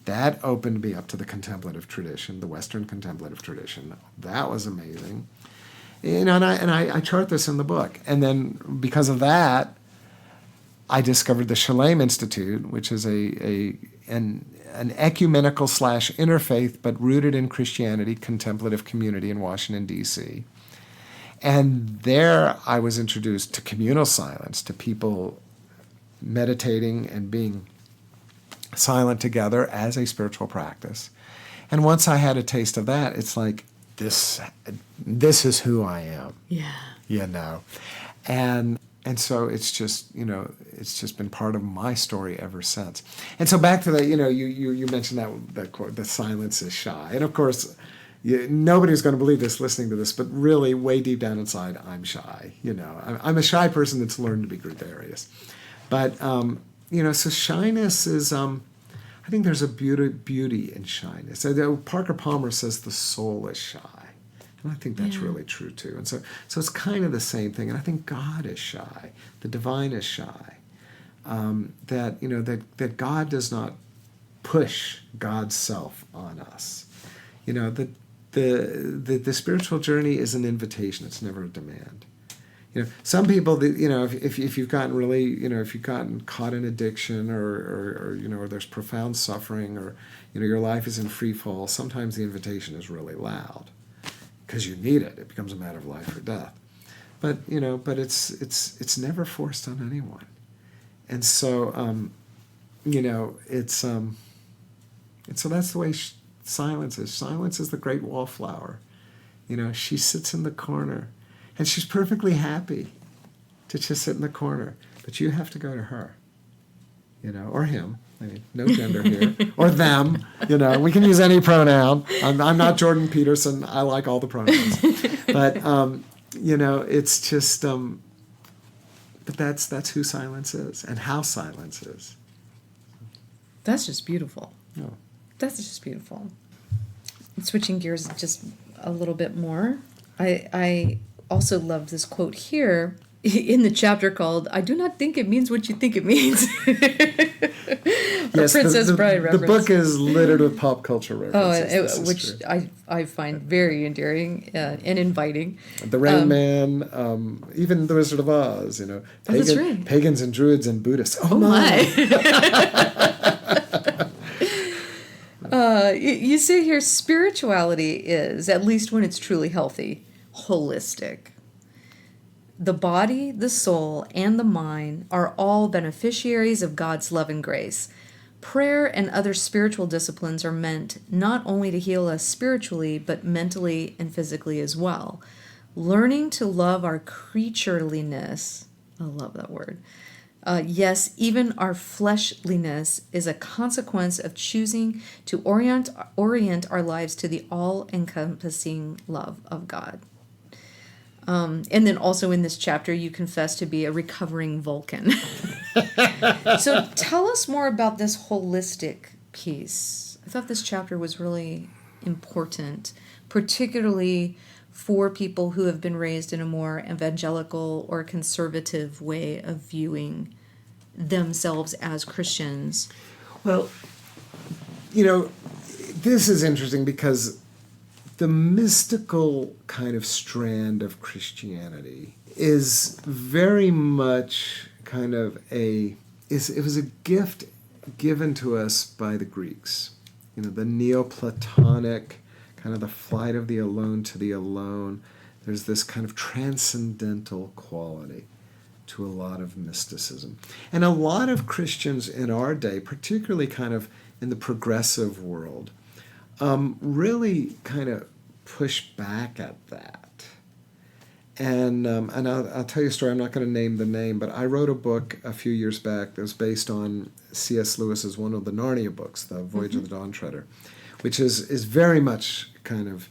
That opened me up to the contemplative tradition, the Western contemplative tradition. That was amazing. And I chart this in the book. And then because of that, I discovered the Shalem Institute, which is an ecumenical / interfaith, but rooted in Christianity, contemplative community in Washington, D.C. And there I was introduced to communal silence, to people meditating and being silent together as a spiritual practice. And once I had a taste of that, it's like, this is who I am. Yeah. And so it's just been part of my story ever since. And so back to that, you mentioned that quote, the silence is shy. And of course, nobody's going to believe this listening to this, but really way deep down inside, I'm shy. I'm a shy person that's learned to be gregarious. But so shyness is, I think there's a beauty in shyness. Parker Palmer says the soul is shy. And I think that's really true too. And so it's kind of the same thing. And I think God is shy. The divine is shy. That God does not push God's self on us. The spiritual journey is an invitation. It's never a demand. Some people, if you've gotten really, if you've gotten caught in addiction or there's profound suffering or, your life is in free fall, sometimes the invitation is really loud because you need it. It becomes a matter of life or death. But it's never forced on anyone. And so, so that's the way silence is. Silence is the great wallflower. She sits in the corner. And she's perfectly happy to just sit in the corner. But you have to go to her, or him. I mean, no gender here. Or them, We can use any pronoun. I'm not Jordan Peterson. I like all the pronouns. But, it's just, but that's who silence is and how silence is. That's just beautiful. Yeah. That's just beautiful. Switching gears just a little bit more, I also love this quote here in the chapter called "I do not think it means what you think it means." Yes, Princess Bride reference. The book is littered with pop culture references. Which I find very endearing and inviting. The Rain Man, even The Wizard of Oz. That's right. Pagans and Druids and Buddhists. Oh my! You say here, spirituality is, at least when it's truly healthy, holistic. The body, the soul, and the mind are all beneficiaries of God's love and grace. Prayer and other spiritual disciplines are meant not only to heal us spiritually, but mentally and physically as well. Learning to love our creatureliness, I love that word. Yes, even our fleshliness is a consequence of choosing to orient our lives to the all-encompassing love of God. And then also in this chapter, you confess to be a recovering Vulcan. So tell us more about this holistic piece. I thought this chapter was really important, particularly for people who have been raised in a more evangelical or conservative way of viewing themselves as Christians. Well, this is interesting because the mystical kind of strand of Christianity is very much kind of it was a gift given to us by the Greeks. The Neoplatonic, kind of the flight of the alone to the alone. There's this kind of transcendental quality to a lot of mysticism. And a lot of Christians in our day, particularly kind of in the progressive world, really kind of push back at that. And I'll tell you a story. I'm not going to name the name, but I wrote a book a few years back that was based on C.S. Lewis's one of the Narnia books, The Voyage of the Dawn Treader, which is very much kind of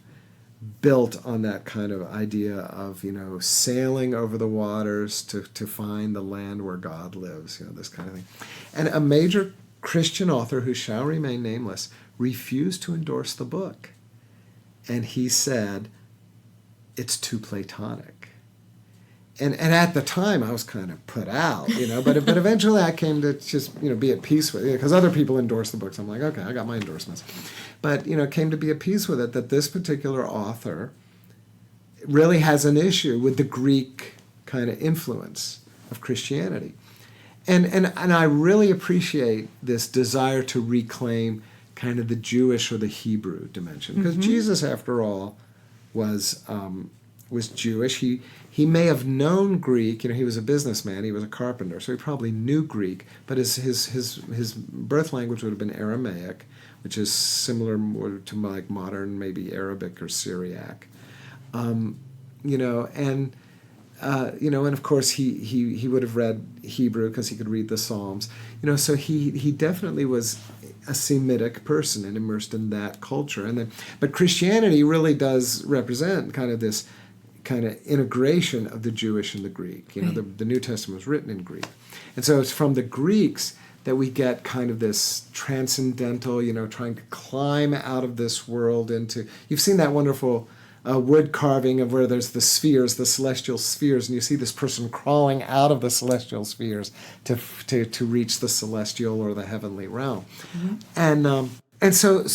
built on that kind of idea of, sailing over the waters to find the land where God lives, this kind of thing. And a major Christian author who shall remain nameless refused to endorse the book. And he said, it's too Platonic. And at the time, I was kind of put out, but eventually I came to just, be at peace with it, because other people endorsed the books. I'm like, okay, I got my endorsements. But, came to be at peace with it, that this particular author really has an issue with the Greek kind of influence of Christianity. And I really appreciate this desire to reclaim kind of the Jewish or the Hebrew dimension. Because Jesus, after all, was Jewish. He may have known Greek. He was a businessman. He was a carpenter, so he probably knew Greek. But his birth language would have been Aramaic, which is similar more to like modern maybe Arabic or Syriac. And of course he would have read Hebrew because he could read the Psalms. So he definitely was a Semitic person and immersed in that culture. But Christianity really does represent kind of this kind of integration of the Jewish and the Greek. The New Testament was written in Greek. And so it's from the Greeks that we get kind of this transcendental, trying to climb out of this world into... You've seen that wonderful wood carving of where there's the spheres, the celestial spheres, and you see this person crawling out of the celestial spheres to reach the celestial or the heavenly realm. And so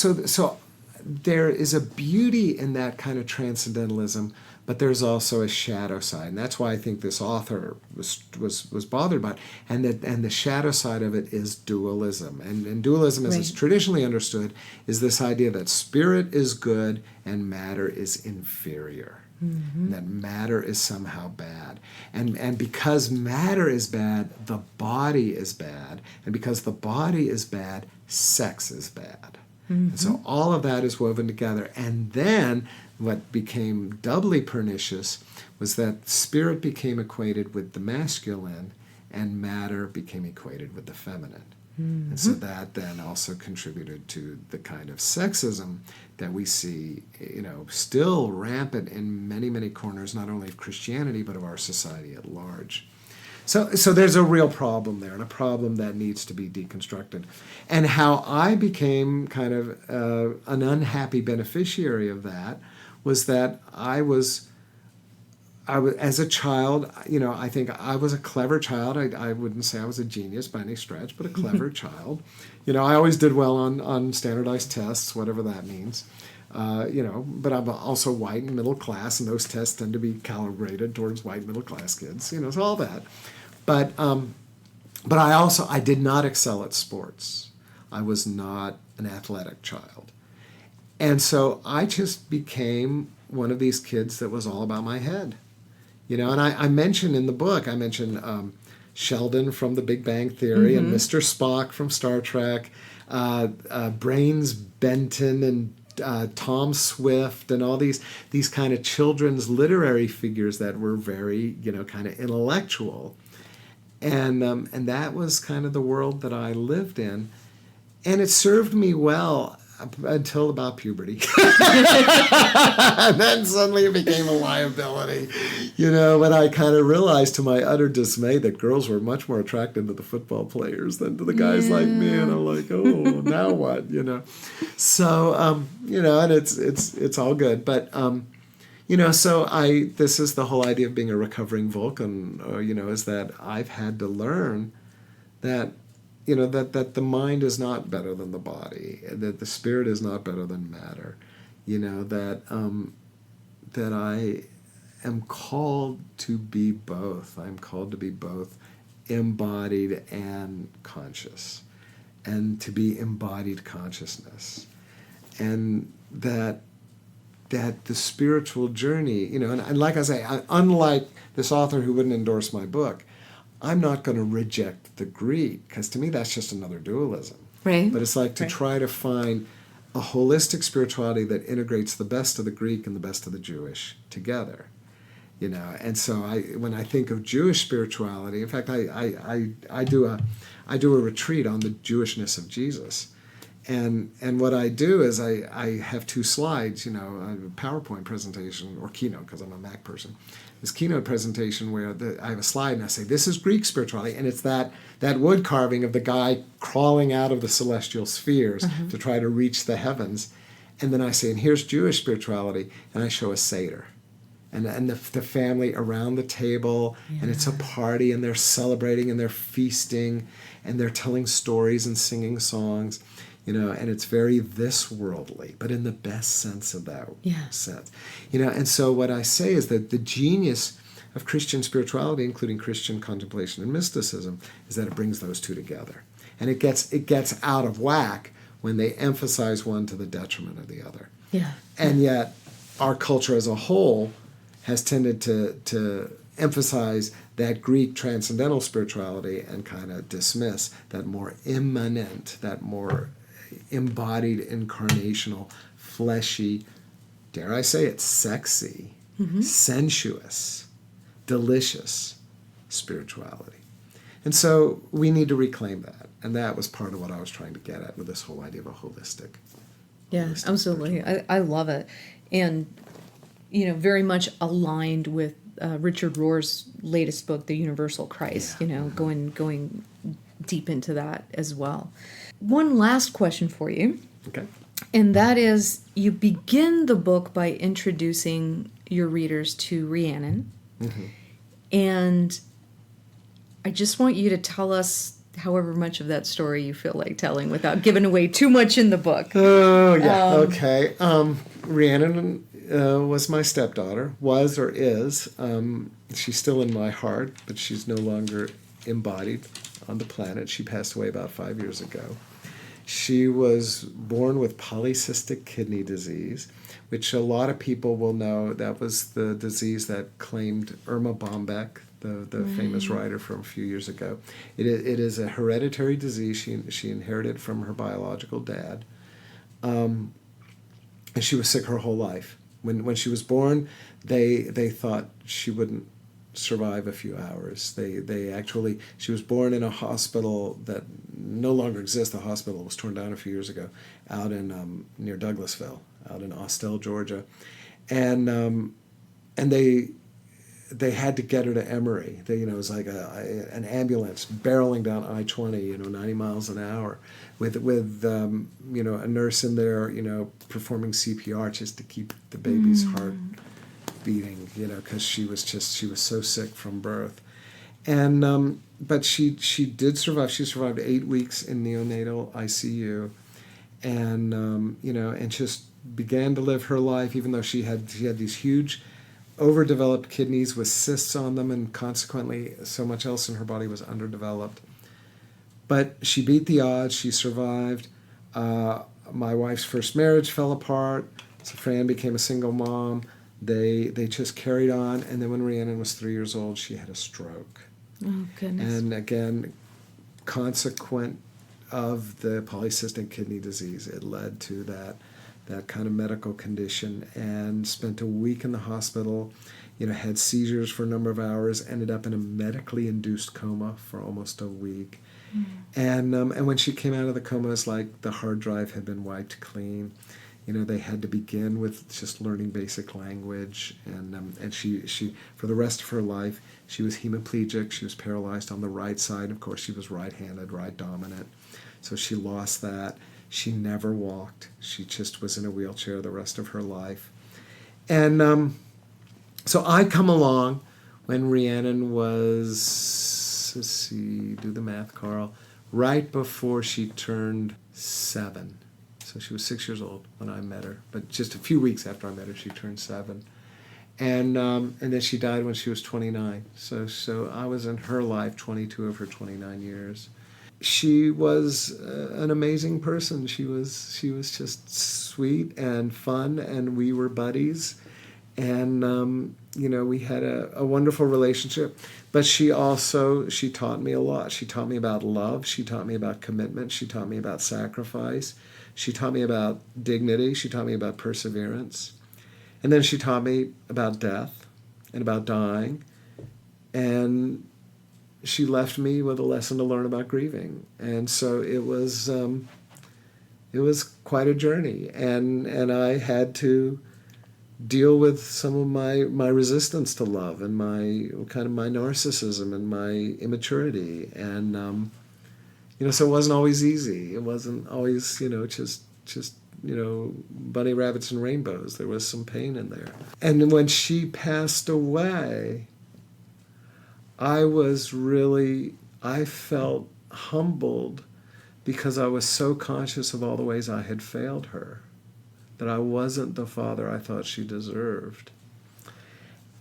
there is a beauty in that kind of transcendentalism, but there's also a shadow side, and that's why I think this author was bothered by it. And the shadow side of it is dualism, and dualism, as it's traditionally understood, is this idea that spirit is good and matter is inferior, and that matter is somehow bad, and because matter is bad, the body is bad, and because the body is bad, sex is bad. And so all of that is woven together. And then what became doubly pernicious was that spirit became equated with the masculine and matter became equated with the feminine. And so that then also contributed to the kind of sexism that we see, still rampant in many, many corners, not only of Christianity, but of our society at large. So there's a real problem there, and a problem that needs to be deconstructed. And how I became kind of an unhappy beneficiary of that was that I was as a child, I think I was a clever child. I wouldn't say I was a genius by any stretch, but a clever child. I always did well on standardized tests, whatever that means. But I'm also white and middle class, and those tests tend to be calibrated towards white middle class kids. So all that. But I did not excel at sports. I was not an athletic child. And so I just became one of these kids that was all about my head. And I mentioned in the book, Sheldon from The Big Bang Theory and Mr. Spock from Star Trek, Brains Benton and Tom Swift and all these kind of children's literary figures that were very, kind of intellectual. And that was kind of the world that I lived in. And it served me well until about puberty. And then suddenly it became a liability, when I kind of realized to my utter dismay that girls were much more attracted to the football players than to the guys like me. And I'm like, oh, now what, So, and it's all good. But, so this is the whole idea of being a recovering Vulcan, is that I've had to learn that that the mind is not better than the body, that the spirit is not better than matter, that I am called to be both. I'm called to be both embodied and conscious, and to be embodied consciousness, and that the spiritual journey, and like I say, unlike this author who wouldn't endorse my book, I'm not going to reject the Greek, because to me that's just another dualism. Right. But it's like to try to find a holistic spirituality that integrates the best of the Greek and the best of the Jewish together. And so when I think of Jewish spirituality, in fact, I do a retreat on the Jewishness of Jesus. And what I do is I have 2 slides, a PowerPoint presentation, or Keynote, because I'm a Mac person. This Keynote presentation where I have a slide and I say, this is Greek spirituality, and it's that wood carving of the guy crawling out of the celestial spheres to try to reach the heavens. And then I say, and here's Jewish spirituality, and I show a Seder. And the family around the table, and it's a party, and they're celebrating, and they're feasting, and they're telling stories and singing songs. And it's very this worldly, but in the best sense of that sense. And so what I say is that the genius of Christian spirituality, including Christian contemplation and mysticism, is that it brings those 2 together. And it gets out of whack when they emphasize one to the detriment of the other. Yeah. And yet our culture as a whole has tended to emphasize that Greek transcendental spirituality and kind of dismiss that more immanent, that more embodied, incarnational, fleshy, dare I say it, sexy, sensuous, delicious spirituality. And so we need to reclaim that. And that was part of what I was trying to get at with this whole idea of a holistic. Yeah, absolutely. I love it. And, very much aligned with Richard Rohr's latest book, The Universal Christ, going deep into that as well. One last question for you. Okay. And that is, you begin the book by introducing your readers to Rhiannon. And I just want you to tell us however much of that story you feel like telling without giving away too much in the book. Oh, yeah. Okay. Rhiannon was my stepdaughter, was or is. She's still in my heart, but she's no longer embodied on the planet. She passed away about 5 years ago. She was born with polycystic kidney disease, which a lot of people will know. That was the disease that claimed Irma Bombeck, the famous writer from a few years ago. It is a hereditary disease she inherited from her biological dad. And she was sick her whole life. When she was born, they thought she wouldn't survive a few hours. She was born in a hospital that no longer exists. The hospital was torn down a few years ago out in near Douglasville, out in Austell, Georgia. And they had to get her to Emory. It was like an ambulance barreling down I-20, 90 miles an hour, with a nurse in there, performing CPR just to keep the baby's heart beating, because she was so sick from birth. And but she did survive. She survived 8 weeks in neonatal ICU, and and just began to live her life, even though she had these huge overdeveloped kidneys with cysts on them, and consequently so much else in her body was underdeveloped. But she beat the odds. She survived. My wife's first marriage fell apart, so Fran became a single mom. They just carried on, and then when Rhiannon was 3 years old, she had a stroke. Oh, goodness. And again, consequent of the polycystic kidney disease, it led to that kind of medical condition, and spent a week in the hospital, had seizures for a number of hours, ended up in a medically induced coma for almost a week. And when she came out of the coma, it's like the hard drive had been wiped clean. They had to begin with just learning basic language, and she for the rest of her life, she was hemiplegic. She was paralyzed on the right side. Of course, she was right-handed, right dominant. So she lost that. She never walked. She just was in a wheelchair the rest of her life. And so I come along when Rhiannon was, let's see, do the math, Carl, right before she turned 7. So she was 6 years old when I met her. But just a few weeks after I met her, she turned 7. And then she died when she was 29. So I was in her life 22 of her 29 years. She was an amazing person. She was just sweet and fun, and we were buddies. And, we had a wonderful relationship. But she taught me a lot. She taught me about love. She taught me about commitment. She taught me about sacrifice. She taught me about dignity. She taught me about perseverance. And then she taught me about death and about dying. And she left me with a lesson to learn about grieving. And so it was quite a journey. And I had to deal with some of my resistance to love and my narcissism and my immaturity. And so it wasn't always easy. It wasn't always, just bunny rabbits and rainbows. There was some pain in there. And when she passed away, I felt humbled because I was so conscious of all the ways I had failed her, that I wasn't the father I thought she deserved.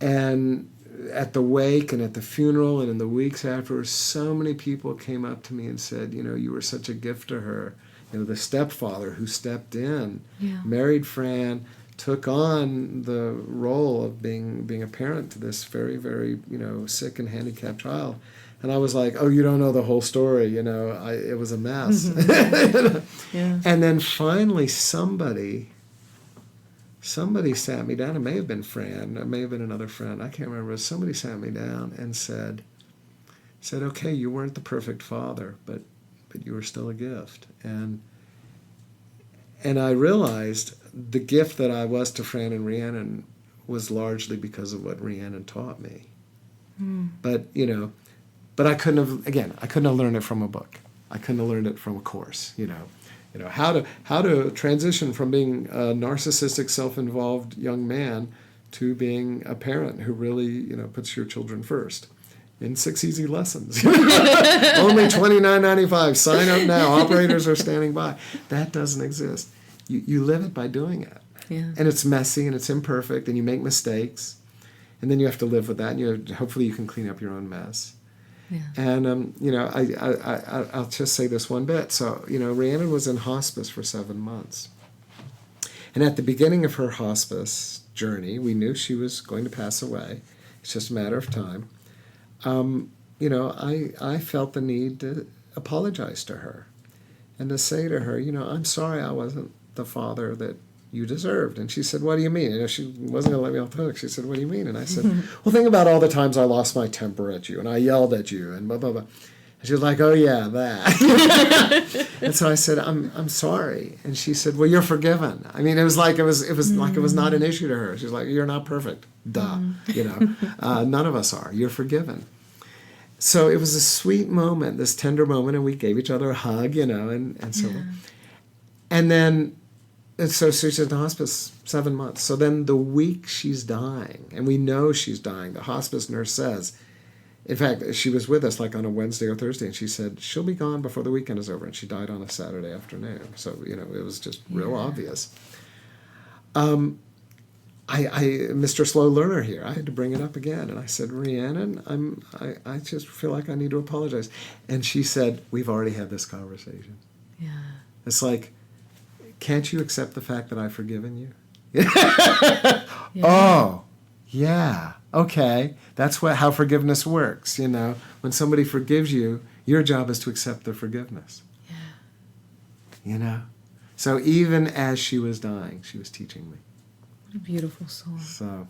And at the wake and at the funeral and in the weeks after, so many people came up to me and said, you were such a gift to her. The stepfather who stepped in, married Fran, took on the role of being a parent to this very, very, sick and handicapped child. And I was like, oh, you don't know the whole story. It was a mess. Yeah. And then finally somebody sat me down. It may have been Fran. It may have been another friend. I can't remember. Somebody sat me down and said, okay, you weren't the perfect father, but you were still a gift. And I realized the gift that I was to Fran and Rhiannon was largely because of what Rhiannon taught me. But I couldn't have learned it from a book. I couldn't have learned it from a course. How to transition from being a narcissistic, self-involved young man to being a parent who really puts your children first. In 6 easy lessons. Only $29.95. Sign up now. Operators are standing by. That doesn't exist. You live it by doing it. Yeah. And it's messy and it's imperfect and you make mistakes. And then you have to live with that. And hopefully you can clean up your own mess. Yeah. And, I'll just say this one bit. So, Rhiannon was in hospice for 7 months. And at the beginning of her hospice journey, we knew she was going to pass away. It's just a matter of time. I felt the need to apologize to her and to say to her, I'm sorry I wasn't the father that you deserved. And she said, what do you mean? She wasn't going to let me off the hook. She said, what do you mean? And I said, well, think about all the times I lost my temper at you and I yelled at you and blah, blah, blah. And she was like, oh, yeah, that. And so I said, I'm sorry. And she said, well, you're forgiven. I mean, it was like it was not an issue to her. She was like, you're not perfect. Duh. None of us are. You're forgiven. So it was a sweet moment, this tender moment, and we gave each other a hug, and so on. And so she's in the hospice 7 months. So then the week she's dying, and we know she's dying, the hospice nurse says, in fact, she was with us like on a Wednesday or Thursday, and she said, she'll be gone before the weekend is over, and she died on a Saturday afternoon. So, it was just real obvious. Mr. Slow Learner here, I had to bring it up again. And I said, Rhiannon, I just feel like I need to apologize. And she said, we've already had this conversation. Yeah. It's like, can't you accept the fact that I've forgiven you? Yeah. Oh, yeah. Okay. That's how forgiveness works. When somebody forgives you, your job is to accept their forgiveness. Yeah. So even as she was dying, she was teaching me. What a beautiful soul. So,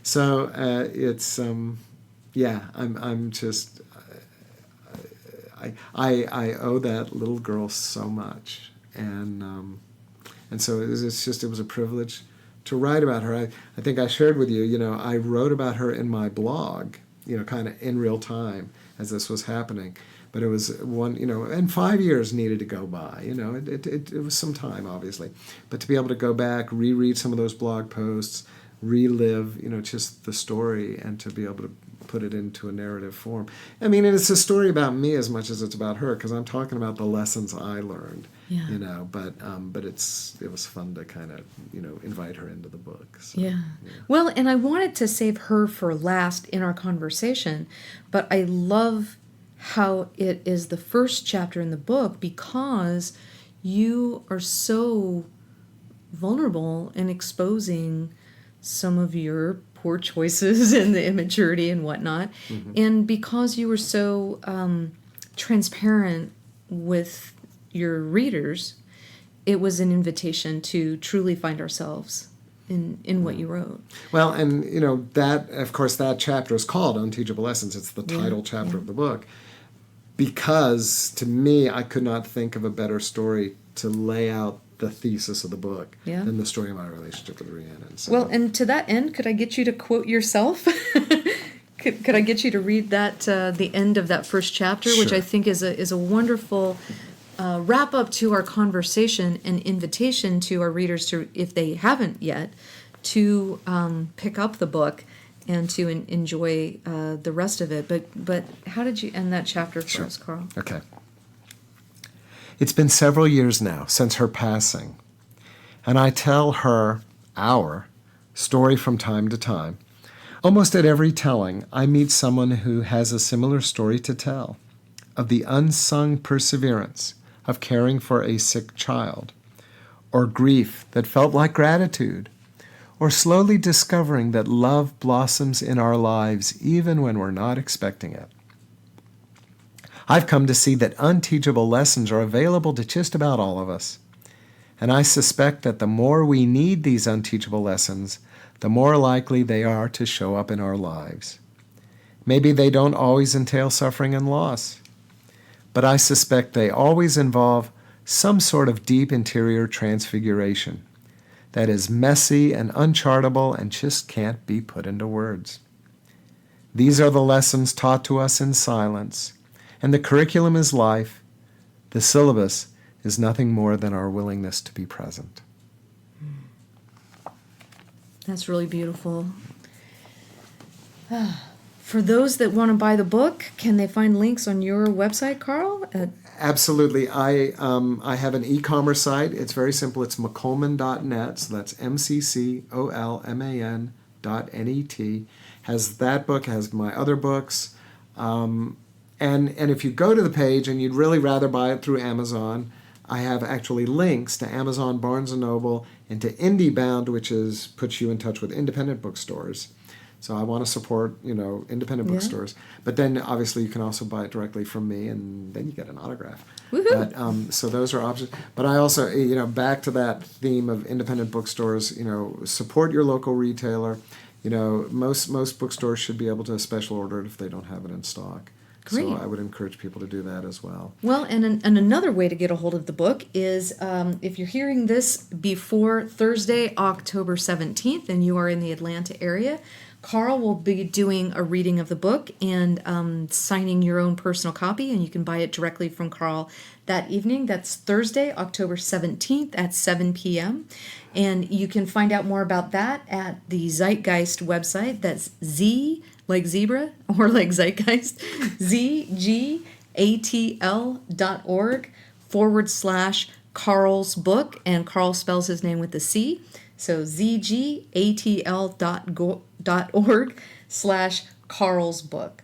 So it's I'm just I owe that little girl so much, and so it was a privilege to write about her. I think I shared with you, I wrote about her in my blog, kind of in real time as this was happening. But it was and 5 years needed to go by. It was some time, obviously. But to be able to go back, reread some of those blog posts, relive, just the story, and to be able to put it into a narrative form. I mean, and it's a story about me as much as it's about her, because I'm talking about the lessons I learned. Yeah. But it was fun to kind of invite her into the book. So, yeah. Well, and I wanted to save her for last in our conversation, but I love how it is the first chapter in the book because you are so vulnerable in exposing some of your poor choices and the immaturity and whatnot. Mm-hmm. And because you were so transparent with your readers, it was an invitation to truly find ourselves in what you wrote. Well, and that, of course, that chapter is called Unteachable Lessons. It's the title chapter of the book. Because to me, I could not think of a better story to lay out the thesis of the book than the story of my relationship with Rhiannon. So. Well, and to that end, could I get you to quote yourself? could I get you to read that the end of that first chapter, Sure. which I think is a wonderful wrap up to our conversation and invitation to our readers to, if they haven't yet, to pick up the book and to enjoy the rest of it. But how did you end that chapter for us, Carl? Okay. It's been several years now since her passing, and I tell our story from time to time. Almost at every telling, I meet someone who has a similar story to tell, of the unsung perseverance of caring for a sick child, or grief that felt like gratitude, or slowly discovering that love blossoms in our lives even when we're not expecting it. I've come to see that unteachable lessons are available to just about all of us, and I suspect that the more we need these unteachable lessons, the more likely they are to show up in our lives. Maybe they don't always entail suffering and loss, but I suspect they always involve some sort of deep interior transfiguration that is messy and unchartable and just can't be put into words. These are the lessons taught to us in silence, and the curriculum is life. The syllabus is nothing more than our willingness to be present. That's really beautiful. For those that want to buy the book, can they find links on your website, Carl? Absolutely. I have an e-commerce site. It's very simple. It's McColman.net. So that's McColman.net. Has that book, has my other books. And if you go to the page and you'd really rather buy it through Amazon, I have actually links to Amazon, Barnes & Noble, and to IndieBound, which puts you in touch with independent bookstores. So I want to support, independent bookstores. But then, obviously, you can also buy it directly from me, and then you get an autograph. Woohoo! But, so those are options. But I also, back to that theme of independent bookstores, support your local retailer. Most bookstores should be able to special order it if they don't have it in stock. Great. So I would encourage people to do that as well. Well, and another way to get a hold of the book is if you're hearing this before Thursday, October 17th, and you are in the Atlanta area, Carl will be doing a reading of the book and signing your own personal copy, and you can buy it directly from Carl that evening. That's Thursday, October 17th at 7 p.m. And you can find out more about that at the Zeitgeist website. That's Z, like zebra, or like Zeitgeist, zgatl.org/Carl's book, and Carl spells his name with a C. So zgatl.org/Carl's book.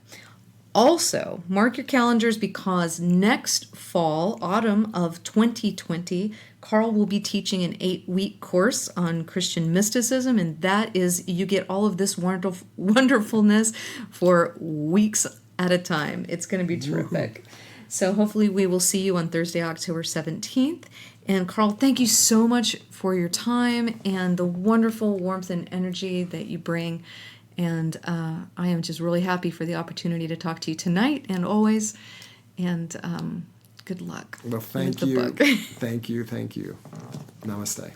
Also, mark your calendars because next fall, autumn of 2020, Carl will be teaching an 8-week course on Christian mysticism, and that is, you get all of this wonderfulness for weeks at a time. It's going to be terrific. So hopefully we will see you on Thursday, October 17th. And Carl, thank you so much for your time and the wonderful warmth and energy that you bring. And I am just really happy for the opportunity to talk to you tonight and always. And good luck. Well, thank with you. The book. Thank you. Namaste.